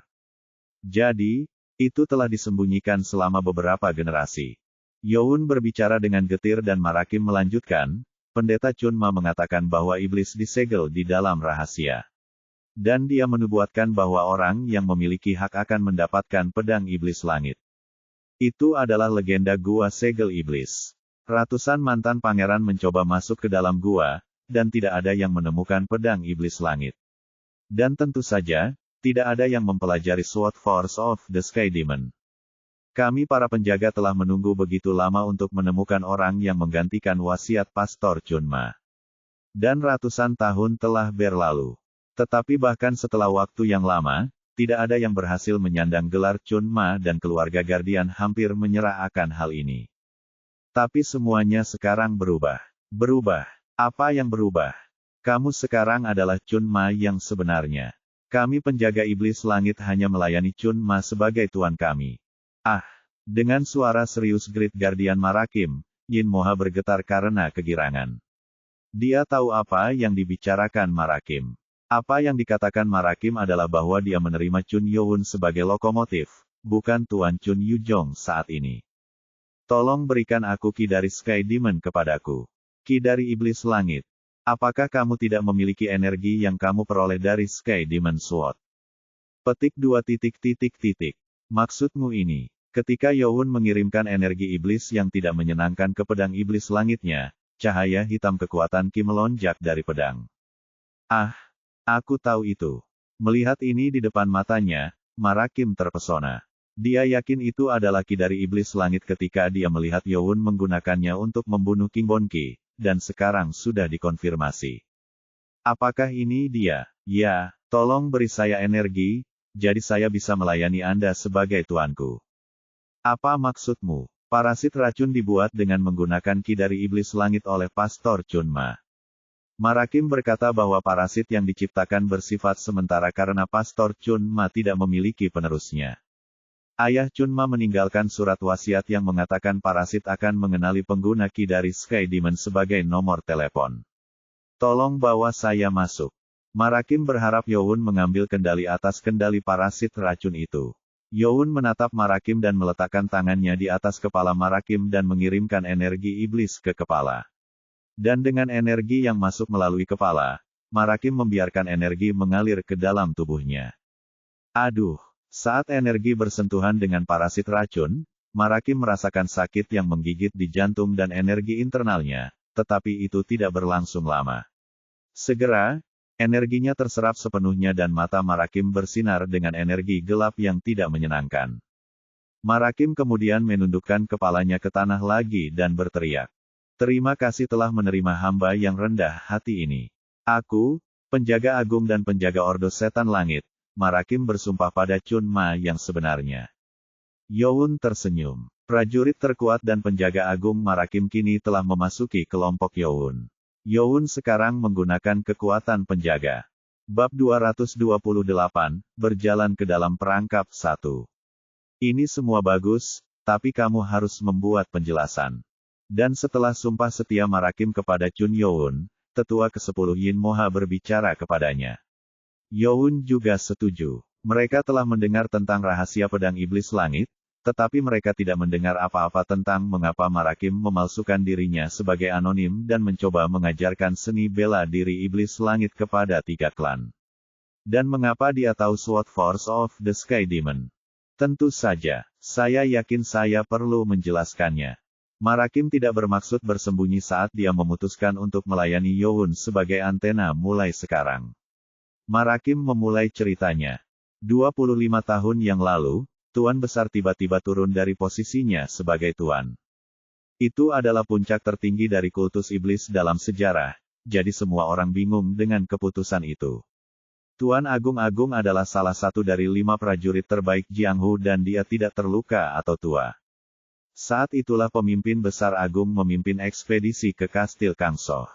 S1: Jadi, itu telah disembunyikan selama beberapa generasi. Yowun berbicara dengan getir dan Marakim melanjutkan, Pendeta Chunma mengatakan bahwa iblis disegel di dalam rahasia. Dan dia menubuatkan bahwa orang yang memiliki hak akan mendapatkan pedang iblis langit. Itu adalah legenda gua segel iblis. Ratusan mantan pangeran mencoba masuk ke dalam gua, dan tidak ada yang menemukan pedang iblis langit. Dan tentu saja, tidak ada yang mempelajari Sword Force of the Sky Demon. Kami para penjaga telah menunggu begitu lama untuk menemukan orang yang menggantikan wasiat Pastor Chunma. Dan ratusan tahun telah berlalu. Tetapi bahkan setelah waktu yang lama, tidak ada yang berhasil menyandang gelar Chunma dan keluarga Guardian hampir menyerah akan hal ini. Tapi semuanya sekarang berubah. Berubah. Apa yang berubah? Kamu sekarang adalah Chunma yang sebenarnya. Kami penjaga iblis langit hanya melayani Chunma sebagai tuan kami. Dengan suara serius Great Guardian Marakim, Yin Moha bergetar karena kegirangan. Dia tahu apa yang dibicarakan Marakim. Apa yang dikatakan Marakim adalah bahwa dia menerima Chun Yowun sebagai lokomotif, bukan Tuan Chun Yujong saat ini. Tolong berikan aku ki dari Sky Demon kepadaku. Ki dari iblis langit. Apakah kamu tidak memiliki energi yang kamu peroleh dari Sky Demon Sword? Petik 2. Maksudmu ini, ketika Yowun mengirimkan energi iblis yang tidak menyenangkan ke pedang iblis langitnya, cahaya hitam kekuatan Ki melonjak dari pedang. Aku tahu itu. Melihat ini di depan matanya, Marakim terpesona. Dia yakin itu adalah ki dari iblis langit ketika dia melihat Yowun menggunakannya untuk membunuh King Bon Ki. Dan sekarang sudah dikonfirmasi. Apakah ini dia? Ya, tolong beri saya energi, jadi saya bisa melayani Anda sebagai tuanku. Apa maksudmu? Parasit racun dibuat dengan menggunakan ki dari iblis langit oleh Pastor Chunma. Marakim berkata bahwa parasit yang diciptakan bersifat sementara karena Pastor Chunma tidak memiliki penerusnya. Ayah Chunma meninggalkan surat wasiat yang mengatakan parasit akan mengenali pengguna ki dari Sky Demon sebagai nomor telepon. Tolong bawa saya masuk. Marakim berharap Yowun mengambil kendali atas kendali parasit racun itu. Yowun menatap Marakim dan meletakkan tangannya di atas kepala Marakim dan mengirimkan energi iblis ke kepala. Dan dengan energi yang masuk melalui kepala, Marakim membiarkan energi mengalir ke dalam tubuhnya. Saat energi bersentuhan dengan parasit racun, Marakim merasakan sakit yang menggigit di jantung dan energi internalnya, tetapi itu tidak berlangsung lama. Segera, energinya terserap sepenuhnya dan mata Marakim bersinar dengan energi gelap yang tidak menyenangkan. Marakim kemudian menundukkan kepalanya ke tanah lagi dan berteriak. Terima kasih telah menerima hamba yang rendah hati ini. Aku, penjaga agung dan penjaga Ordo Setan Langit, Marakim bersumpah pada Chunma yang sebenarnya. Yowun tersenyum. Prajurit terkuat dan penjaga agung Marakim kini telah memasuki kelompok Yowun. Youn sekarang menggunakan kekuatan penjaga. Bab 228, berjalan ke dalam perangkap 1. Ini semua bagus, tapi kamu harus membuat penjelasan. Dan setelah sumpah setia Marakim kepada Chun Youn, tetua ke-10 Yin Moha berbicara kepadanya. Youn juga setuju. Mereka telah mendengar tentang rahasia pedang iblis langit, tetapi mereka tidak mendengar apa-apa tentang mengapa Marakim memalsukan dirinya sebagai anonim dan mencoba mengajarkan seni bela diri iblis langit kepada 3 klan. Dan mengapa dia tahu Sword Force of the Sky Demon. Tentu saja, saya yakin saya perlu menjelaskannya. Marakim tidak bermaksud bersembunyi saat dia memutuskan untuk melayani Youn sebagai antena mulai sekarang. Marakim memulai ceritanya. 25 tahun yang lalu, Tuan Besar tiba-tiba turun dari posisinya sebagai Tuan. Itu adalah puncak tertinggi dari kultus iblis dalam sejarah, jadi semua orang bingung dengan keputusan itu. Tuan Agung-Agung adalah salah satu dari 5 prajurit terbaik Jianghu dan dia tidak terluka atau tua. Saat itulah pemimpin besar Agung memimpin ekspedisi ke Kastil Kangsoh.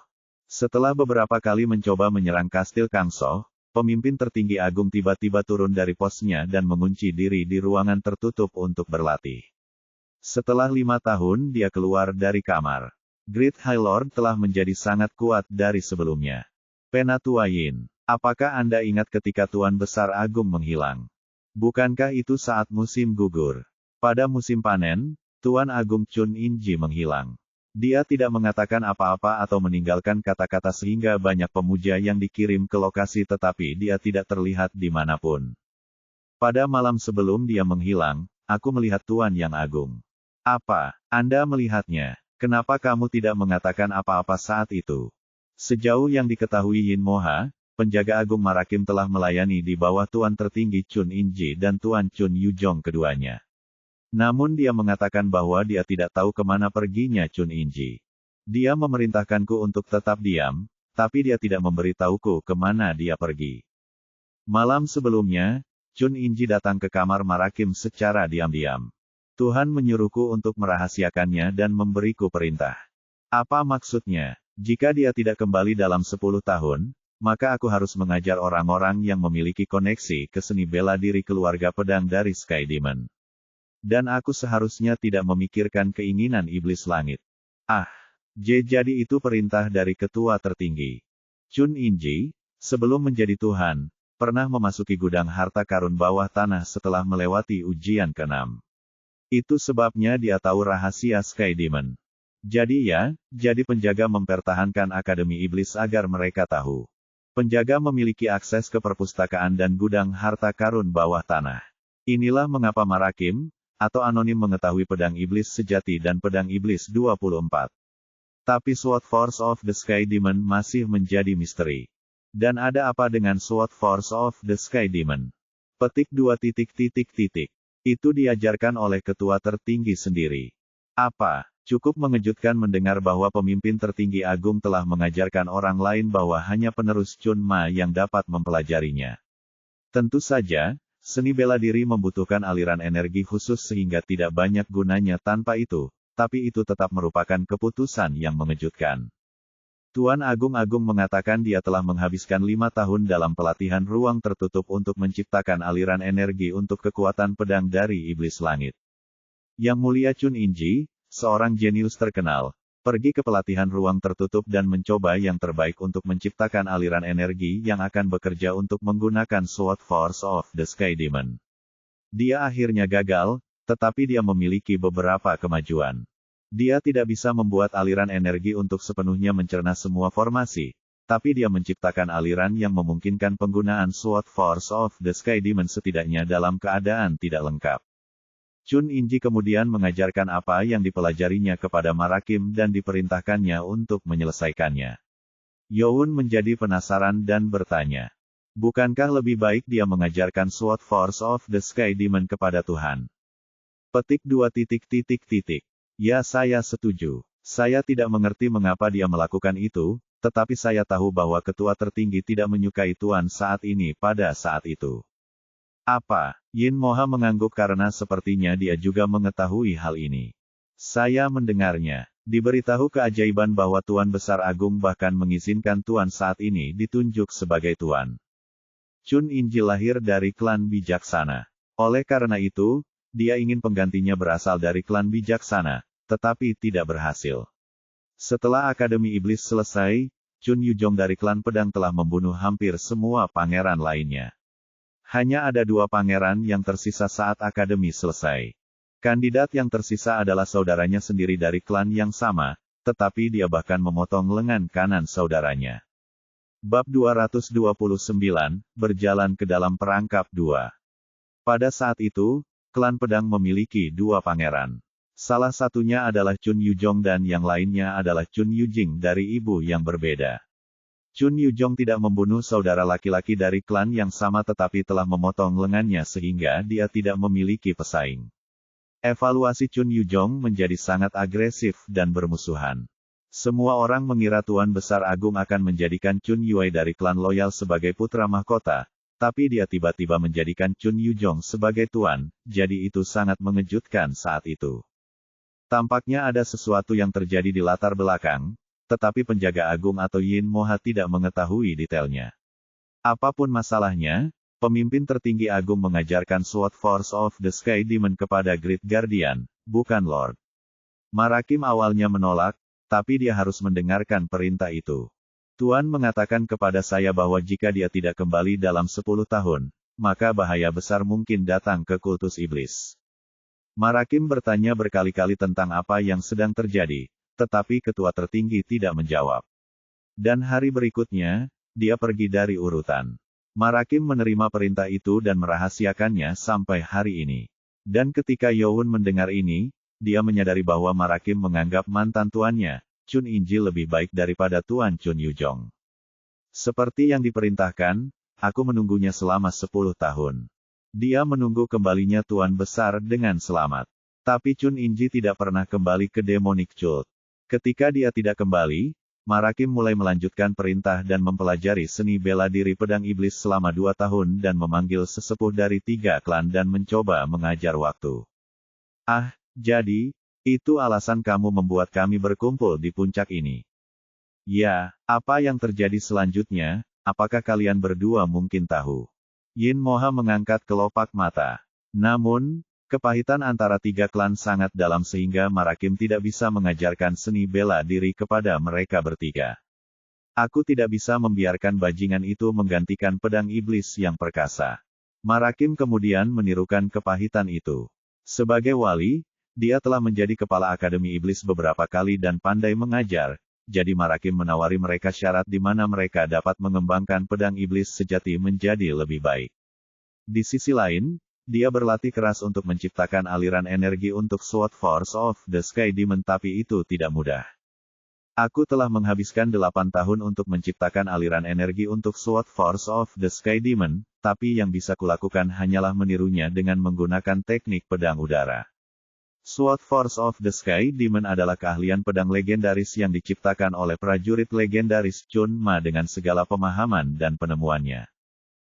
S1: Setelah beberapa kali mencoba menyerang Kastil Kangsoh, pemimpin tertinggi Agung tiba-tiba turun dari posnya dan mengunci diri di ruangan tertutup untuk berlatih. Setelah 5 tahun dia keluar dari kamar. Great High Lord telah menjadi sangat kuat dari sebelumnya. Penatua Yin, apakah Anda ingat ketika Tuan Besar Agung menghilang? Bukankah itu saat musim gugur? Pada musim panen, Tuan Agung Chun Inji menghilang. Dia tidak mengatakan apa-apa atau meninggalkan kata-kata sehingga banyak pemuja yang dikirim ke lokasi tetapi dia tidak terlihat dimanapun. Pada malam sebelum dia menghilang, aku melihat Tuan Yang Agung. Apa, Anda melihatnya? Kenapa kamu tidak mengatakan apa-apa saat itu? Sejauh yang diketahui Yin Moha, penjaga Agung Marakim telah melayani di bawah Tuan tertinggi Chun Inji dan Tuan Chun Yujong keduanya. Namun dia mengatakan bahwa dia tidak tahu kemana perginya Chun Inji. Dia memerintahkanku untuk tetap diam, tapi dia tidak memberitahuku kemana dia pergi. Malam sebelumnya, Chun Inji datang ke kamar Marakim secara diam-diam. Tuhan menyuruhku untuk merahasiakannya dan memberiku perintah. Apa maksudnya? Jika dia tidak kembali dalam 10 tahun, maka aku harus mengajar orang-orang yang memiliki koneksi ke seni bela diri keluarga pedang dari Sky Demon. Dan aku seharusnya tidak memikirkan keinginan iblis langit. Jadi itu perintah dari ketua tertinggi. Chun Inji, sebelum menjadi Tuhan, pernah memasuki gudang harta karun bawah tanah setelah melewati ujian ke-6. Itu sebabnya dia tahu rahasia Sky Demon. Jadi penjaga mempertahankan Akademi Iblis agar mereka tahu. Penjaga memiliki akses ke perpustakaan dan gudang harta karun bawah tanah. Inilah mengapa Marakim, atau anonim mengetahui pedang iblis sejati dan pedang iblis 24. Tapi Sword Force of the Sky Demon masih menjadi misteri. Dan ada apa dengan Sword Force of the Sky Demon? Petik 2. Itu diajarkan oleh ketua tertinggi sendiri. Apa? Cukup mengejutkan mendengar bahwa pemimpin tertinggi Agung telah mengajarkan orang lain bahwa hanya penerus Chun Ma yang dapat mempelajarinya. Tentu saja, seni bela diri membutuhkan aliran energi khusus sehingga tidak banyak gunanya tanpa itu, tapi itu tetap merupakan keputusan yang mengejutkan. Tuan Agung-Agung mengatakan dia telah menghabiskan 5 tahun dalam pelatihan ruang tertutup untuk menciptakan aliran energi untuk kekuatan pedang dari iblis langit. Yang Mulia Chun Inji, seorang jenius terkenal, pergi ke pelatihan ruang tertutup dan mencoba yang terbaik untuk menciptakan aliran energi yang akan bekerja untuk menggunakan Sword Force of the Sky Demon. Dia akhirnya gagal, tetapi dia memiliki beberapa kemajuan. Dia tidak bisa membuat aliran energi untuk sepenuhnya mencerna semua formasi, tapi dia menciptakan aliran yang memungkinkan penggunaan Sword Force of the Sky Demon setidaknya dalam keadaan tidak lengkap. Chun Inji kemudian mengajarkan apa yang dipelajarinya kepada Marakim dan diperintahkannya untuk menyelesaikannya. Youn menjadi penasaran dan bertanya, bukankah lebih baik dia mengajarkan Sword Force of the Sky Demon kepada Tuhan? Petik 2. Ya, saya setuju. Saya tidak mengerti mengapa dia melakukan itu, tetapi saya tahu bahwa ketua tertinggi tidak menyukai Tuan saat ini pada saat itu. Apa? Yin Moha mengangguk karena sepertinya dia juga mengetahui hal ini. Saya mendengarnya. Diberitahu keajaiban bahwa Tuan Besar Agung bahkan mengizinkan Tuan saat ini ditunjuk sebagai Tuan. Chun Inji lahir dari klan bijaksana. Oleh karena itu, dia ingin penggantinya berasal dari klan bijaksana, tetapi tidak berhasil. Setelah Akademi Iblis selesai, Chun Yujong dari klan pedang telah membunuh hampir semua pangeran lainnya. Hanya ada 2 pangeran yang tersisa saat Akademi selesai. Kandidat yang tersisa adalah saudaranya sendiri dari klan yang sama, tetapi dia bahkan memotong lengan kanan saudaranya. Bab 229, Berjalan ke dalam perangkap 2. Pada saat itu, klan pedang memiliki 2 pangeran. Salah satunya adalah Chun Yujong dan yang lainnya adalah Chun Yujing dari ibu yang berbeda. Chun Yujong tidak membunuh saudara laki-laki dari klan yang sama tetapi telah memotong lengannya sehingga dia tidak memiliki pesaing. Evaluasi Chun Yujong menjadi sangat agresif dan bermusuhan. Semua orang mengira Tuan Besar Agung akan menjadikan Chun Yue dari klan loyal sebagai putra mahkota, tapi dia tiba-tiba menjadikan Chun Yujong sebagai tuan, jadi itu sangat mengejutkan saat itu. Tampaknya ada sesuatu yang terjadi di latar belakang, tetapi penjaga agung atau Yin Moha tidak mengetahui detailnya. Apapun masalahnya, pemimpin tertinggi agung mengajarkan Sword Force of the Sky Demon kepada Great Guardian, bukan Lord. Marakim awalnya menolak, tapi dia harus mendengarkan perintah itu. Tuan mengatakan kepada saya bahwa jika dia tidak kembali dalam 10 tahun, maka bahaya besar mungkin datang ke kultus iblis. Marakim bertanya berkali-kali tentang apa yang sedang terjadi, tetapi ketua tertinggi tidak menjawab. Dan hari berikutnya, dia pergi dari urutan. Marakim menerima perintah itu dan merahasiakannya sampai hari ini. Dan ketika Youn mendengar ini, dia menyadari bahwa Marakim menganggap mantan tuannya, Chun Inji lebih baik daripada Tuan Chun Yujong. Seperti yang diperintahkan, aku menunggunya selama 10 tahun. Dia menunggu kembalinya Tuan Besar dengan selamat. Tapi Chun Inji tidak pernah kembali ke Demonic Cult. Ketika dia tidak kembali, Marakim mulai melanjutkan perintah dan mempelajari seni bela diri pedang iblis selama 2 tahun dan memanggil sesepuh dari 3 klan dan mencoba mengajar waktu. Jadi, itu alasan kamu membuat kami berkumpul di puncak ini. Ya, apa yang terjadi selanjutnya, apakah kalian berdua mungkin tahu? Yin Moha mengangkat kelopak mata. Namun, kepahitan antara 3 klan sangat dalam sehingga Marakim tidak bisa mengajarkan seni bela diri kepada mereka bertiga. Aku tidak bisa membiarkan bajingan itu menggantikan pedang iblis yang perkasa. Marakim kemudian menirukan kepahitan itu. Sebagai wali, dia telah menjadi kepala Akademi Iblis beberapa kali dan pandai mengajar, jadi Marakim menawari mereka syarat di mana mereka dapat mengembangkan pedang iblis sejati menjadi lebih baik. Di sisi lain, dia berlatih keras untuk menciptakan aliran energi untuk Sword Force of the Sky Demon tapi itu tidak mudah. Aku telah menghabiskan 8 tahun untuk menciptakan aliran energi untuk Sword Force of the Sky Demon, tapi yang bisa kulakukan hanyalah menirunya dengan menggunakan teknik pedang udara. Sword Force of the Sky Demon adalah keahlian pedang legendaris yang diciptakan oleh prajurit legendaris Chun Ma dengan segala pemahaman dan penemuannya.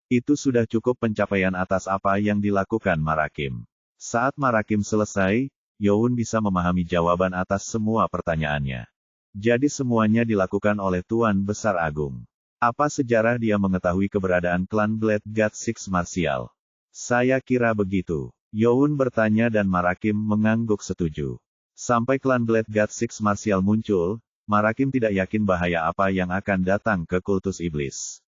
S1: Itu sudah cukup pencapaian atas apa yang dilakukan Marakim. Saat Marakim selesai, Youn bisa memahami jawaban atas semua pertanyaannya. Jadi semuanya dilakukan oleh Tuan Besar Agung. Apa sejarah dia mengetahui keberadaan klan Blade God Six Martial? Saya kira begitu. Youn bertanya dan Marakim mengangguk setuju. Sampai klan Blade God Six Martial muncul, Marakim tidak yakin bahaya apa yang akan datang ke kultus iblis.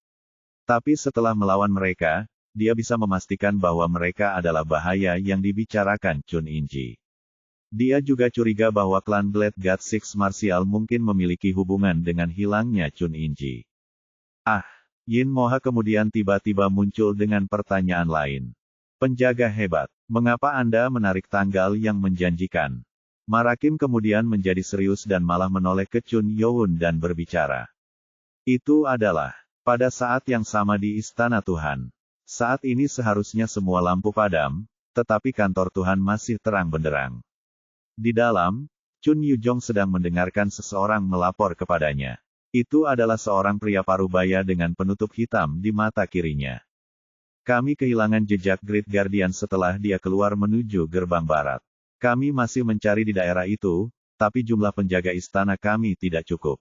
S1: Tapi setelah melawan mereka, dia bisa memastikan bahwa mereka adalah bahaya yang dibicarakan Chun Inji. Dia juga curiga bahwa klan Blade God Six Martial mungkin memiliki hubungan dengan hilangnya Chun Inji. Yin Moha kemudian tiba-tiba muncul dengan pertanyaan lain. Penjaga hebat, mengapa Anda menarik tanggal yang menjanjikan? Marakim kemudian menjadi serius dan malah menoleh ke Chun Youn dan berbicara. Itu adalah pada saat yang sama di Istana Tuhan. Saat ini seharusnya semua lampu padam, tetapi kantor Tuhan masih terang benderang. Di dalam, Chun Yujong sedang mendengarkan seseorang melapor kepadanya. Itu adalah seorang pria parubaya dengan penutup hitam di mata kirinya. Kami kehilangan jejak Great Guardian setelah dia keluar menuju gerbang barat. Kami masih mencari di daerah itu, tapi jumlah penjaga istana kami tidak cukup.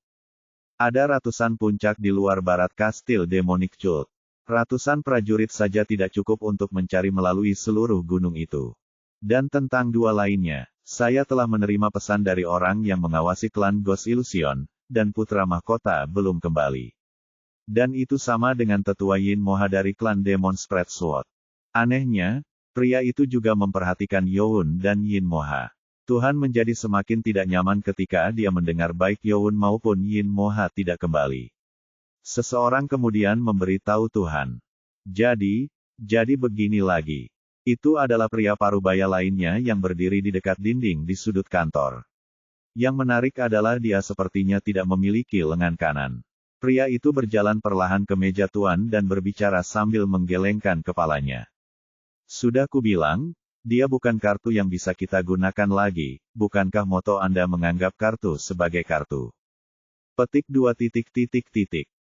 S1: Ada ratusan puncak di luar barat Kastil Demonic Cult. Ratusan prajurit saja tidak cukup untuk mencari melalui seluruh gunung itu. Dan tentang dua lainnya, saya telah menerima pesan dari orang yang mengawasi klan Ghost Illusion, dan putra mahkota belum kembali. Dan itu sama dengan tetua Yin Moha dari klan Demon Spread Sword. Anehnya, pria itu juga memperhatikan Youn dan Yin Moha. Tuhan menjadi semakin tidak nyaman ketika dia mendengar baik Youn maupun Yin Moha tidak kembali. Seseorang kemudian memberitahu Tuhan. Jadi begini lagi. Itu adalah pria parubaya lainnya yang berdiri di dekat dinding di sudut kantor. Yang menarik adalah dia sepertinya tidak memiliki lengan kanan. Pria itu berjalan perlahan ke meja tuan dan berbicara sambil menggelengkan kepalanya. Sudah kubilang, dia bukan kartu yang bisa kita gunakan lagi, bukankah moto Anda menganggap kartu sebagai kartu? Petik 2.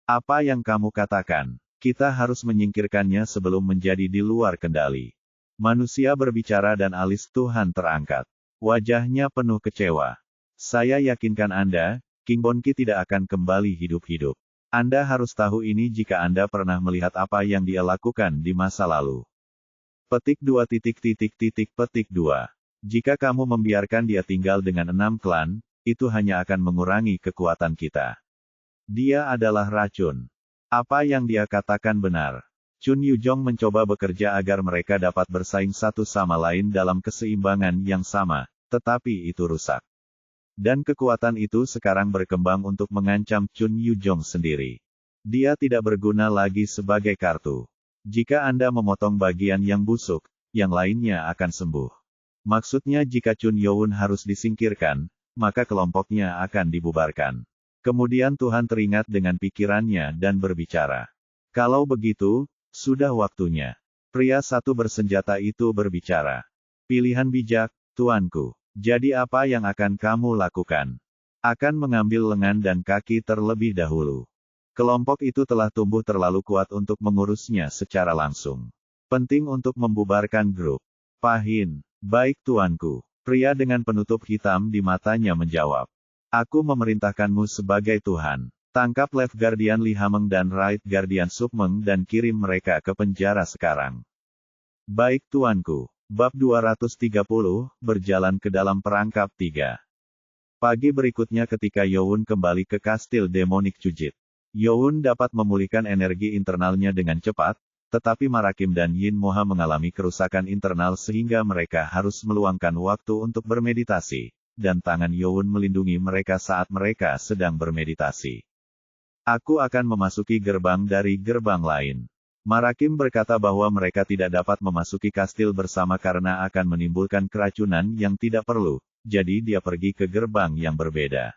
S1: Apa yang kamu katakan? Kita harus menyingkirkannya sebelum menjadi di luar kendali. Manusia berbicara dan alis Tuhan terangkat. Wajahnya penuh kecewa. Saya yakinkan Anda, King Bonki tidak akan kembali hidup-hidup. Anda harus tahu ini jika Anda pernah melihat apa yang dia lakukan di masa lalu. Petik 2. Jika kamu membiarkan dia tinggal dengan 6 klan, itu hanya akan mengurangi kekuatan kita. Dia adalah racun. Apa yang dia katakan benar. Chun Yujong mencoba bekerja agar mereka dapat bersaing satu sama lain dalam keseimbangan yang sama, tetapi itu rusak. Dan kekuatan itu sekarang berkembang untuk mengancam Chun Yujong sendiri. Dia tidak berguna lagi sebagai kartu. Jika Anda memotong bagian yang busuk, yang lainnya akan sembuh. Maksudnya jika Chun Youn harus disingkirkan, maka kelompoknya akan dibubarkan. Kemudian Tuhan teringat dengan pikirannya dan berbicara. Kalau begitu, sudah waktunya. Pria satu bersenjata itu berbicara. Pilihan bijak, tuanku. Jadi apa yang akan kamu lakukan? Akan mengambil lengan dan kaki terlebih dahulu. Kelompok itu telah tumbuh terlalu kuat untuk mengurusnya secara langsung. Penting untuk membubarkan grup. Pahin, baik tuanku. Pria dengan penutup hitam di matanya menjawab. Aku memerintahkanmu sebagai Tuhan. Tangkap Left Guardian Li Hameng dan Right Guardian Submeng dan kirim mereka ke penjara sekarang. Baik tuanku. Bab 230, berjalan ke dalam perangkap 3. Pagi berikutnya ketika Youn kembali ke Kastil Demonic Cujit. Youn dapat memulihkan energi internalnya dengan cepat, tetapi Marakim dan Yin Moha mengalami kerusakan internal sehingga mereka harus meluangkan waktu untuk bermeditasi, dan tangan Youn melindungi mereka saat mereka sedang bermeditasi. Aku akan memasuki gerbang dari gerbang lain. Marakim berkata bahwa mereka tidak dapat memasuki kastil bersama karena akan menimbulkan keracunan yang tidak perlu, jadi dia pergi ke gerbang yang berbeda.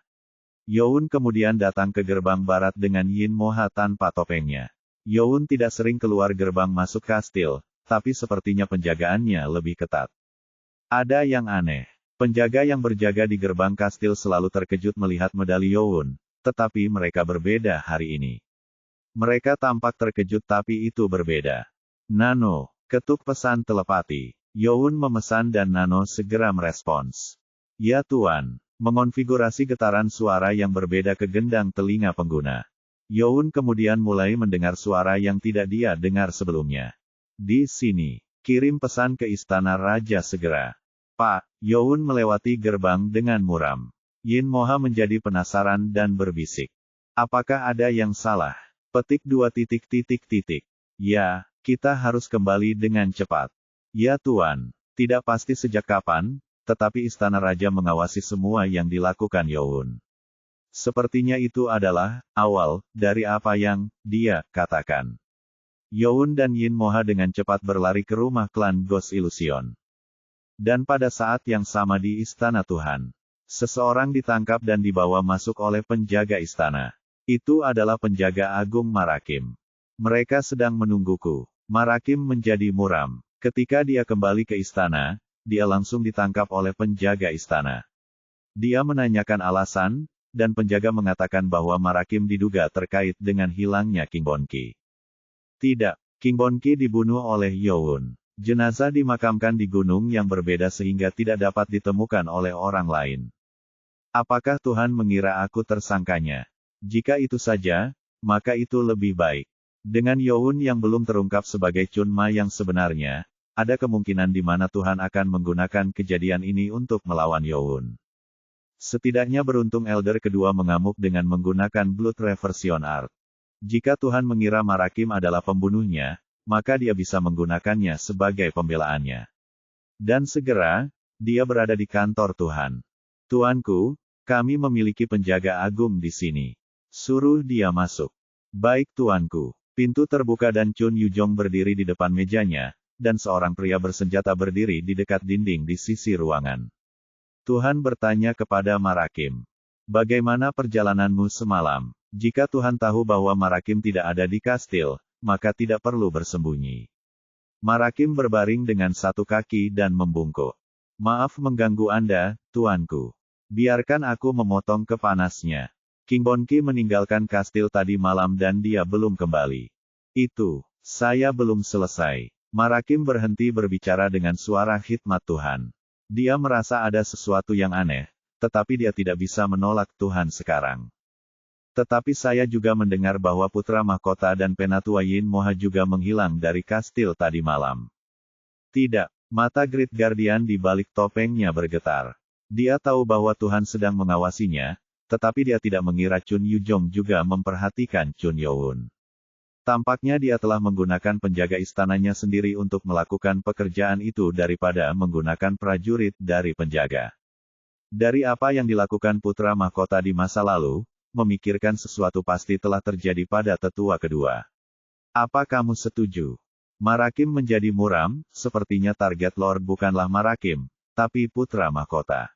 S1: Youn kemudian datang ke gerbang barat dengan Yin Moha tanpa topengnya. Youn tidak sering keluar gerbang masuk kastil, tapi sepertinya penjagaannya lebih ketat. Ada yang aneh. Penjaga yang berjaga di gerbang kastil selalu terkejut melihat medali Youn, tetapi mereka berbeda hari ini. Mereka tampak terkejut tapi itu berbeda. Nano, ketuk pesan telepati. Youn memesan dan Nano segera merespons. Ya Tuan. Mengonfigurasi getaran suara yang berbeda ke gendang telinga pengguna. Youn kemudian mulai mendengar suara yang tidak dia dengar sebelumnya. Di sini, kirim pesan ke istana raja segera. Pak, Youn melewati gerbang dengan muram. Yin Moha menjadi penasaran dan berbisik. Apakah ada yang salah? Petik 2. Ya, kita harus kembali dengan cepat. Ya Tuan, tidak pasti sejak kapan, tetapi istana raja mengawasi semua yang dilakukan Youn. Sepertinya itu adalah awal dari apa yang dia katakan. Youn dan Yin Moha dengan cepat berlari ke rumah klan Ghost Illusion. Dan pada saat yang sama di istana Tuhan, seseorang ditangkap dan dibawa masuk oleh penjaga istana. Itu adalah penjaga agung Marakim. Mereka sedang menungguku. Marakim menjadi muram. Ketika dia kembali ke istana, dia langsung ditangkap oleh penjaga istana. Dia menanyakan alasan, dan penjaga mengatakan bahwa Marakim diduga terkait dengan hilangnya King Bonki. Tidak, King Bonki dibunuh oleh Youn. Jenazah dimakamkan di gunung yang berbeda sehingga tidak dapat ditemukan oleh orang lain. Apakah Tuhan mengira aku tersangkanya? Jika itu saja, maka itu lebih baik. Dengan Youn yang belum terungkap sebagai Chunma yang sebenarnya, ada kemungkinan di mana Tuhan akan menggunakan kejadian ini untuk melawan Youn. Setidaknya beruntung Elder kedua mengamuk dengan menggunakan Blood Reversion Art. Jika Tuhan mengira Marakim adalah pembunuhnya, maka dia bisa menggunakannya sebagai pembelaannya. Dan segera, dia berada di kantor Tuhan. Tuanku, kami memiliki penjaga agung di sini. Suruh dia masuk. Baik tuanku. Pintu terbuka dan Chun Yujong berdiri di depan mejanya, dan seorang pria bersenjata berdiri di dekat dinding di sisi ruangan. Tuhan bertanya kepada Marakim. Bagaimana perjalananmu semalam? Jika Tuhan tahu bahwa Marakim tidak ada di kastil, maka tidak perlu bersembunyi. Marakim berbaring dengan satu kaki dan membungkuk. Maaf mengganggu Anda, tuanku. Biarkan aku memotong kepanasnya. King Bonki meninggalkan kastil tadi malam dan dia belum kembali. Itu, saya belum selesai. Marakim berhenti berbicara dengan suara khidmat Tuhan. Dia merasa ada sesuatu yang aneh, tetapi dia tidak bisa menolak Tuhan sekarang. Tetapi saya juga mendengar bahwa putra mahkota dan penatua Yin Moha juga menghilang dari kastil tadi malam. Tidak, mata Great Guardian di balik topengnya bergetar. Dia tahu bahwa Tuhan sedang mengawasinya, tetapi dia tidak mengira Chun Yujong juga memperhatikan Chun Youn. Tampaknya dia telah menggunakan penjaga istananya sendiri untuk melakukan pekerjaan itu daripada menggunakan prajurit dari penjaga. Dari apa yang dilakukan putra mahkota di masa lalu, memikirkan sesuatu pasti telah terjadi pada tetua kedua. Apa kamu setuju? Marakim menjadi muram, sepertinya target Lord bukanlah Marakim, tapi putra mahkota.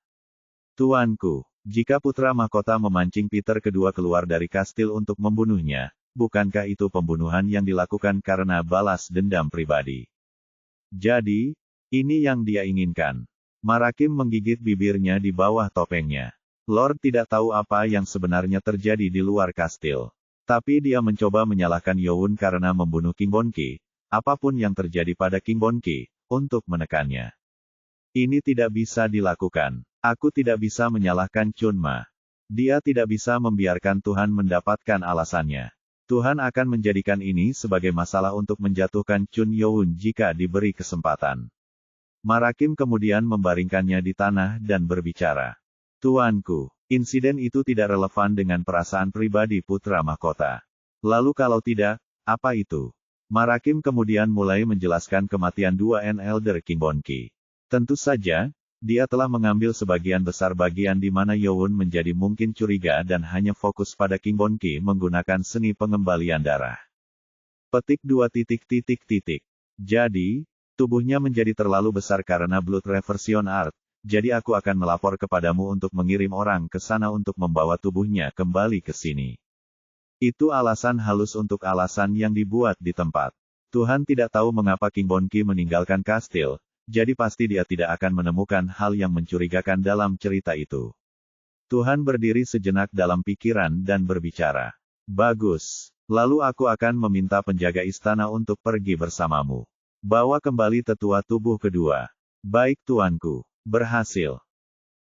S1: Tuanku, jika putra mahkota memancing Peter kedua keluar dari kastil untuk membunuhnya, bukankah itu pembunuhan yang dilakukan karena balas dendam pribadi? Jadi, ini yang dia inginkan. Marakim menggigit bibirnya di bawah topengnya. Lord tidak tahu apa yang sebenarnya terjadi di luar kastil. Tapi dia mencoba menyalahkan Youn karena membunuh King Bonki, apapun yang terjadi pada King Bonki, untuk menekannya. Ini tidak bisa dilakukan. Aku tidak bisa menyalahkan Chunma. Dia tidak bisa membiarkan Tuhan mendapatkan alasannya. Tuhan akan menjadikan ini sebagai masalah untuk menjatuhkan Chun Youn jika diberi kesempatan. Marakim kemudian membaringkannya di tanah dan berbicara. Tuanku, insiden itu tidak relevan dengan perasaan pribadi putra mahkota. Lalu kalau tidak, apa itu? Marakim kemudian mulai menjelaskan kematian dua Elder King Bonki. Tentu saja, dia telah mengambil sebagian besar bagian di mana Youn menjadi mungkin curiga dan hanya fokus pada King Bonki menggunakan seni pengembalian darah. Petik 2. Jadi, tubuhnya menjadi terlalu besar karena Blood Reversion Art, jadi aku akan melapor kepadamu untuk mengirim orang ke sana untuk membawa tubuhnya kembali ke sini. Itu alasan halus untuk alasan yang dibuat di tempat. Tuhan tidak tahu mengapa King Bonki meninggalkan kastil, jadi pasti dia tidak akan menemukan hal yang mencurigakan dalam cerita itu. Tuhan berdiri sejenak dalam pikiran dan berbicara. Bagus. Lalu aku akan meminta penjaga istana untuk pergi bersamamu. Bawa kembali tetua tubuh kedua. Baik tuanku. Berhasil.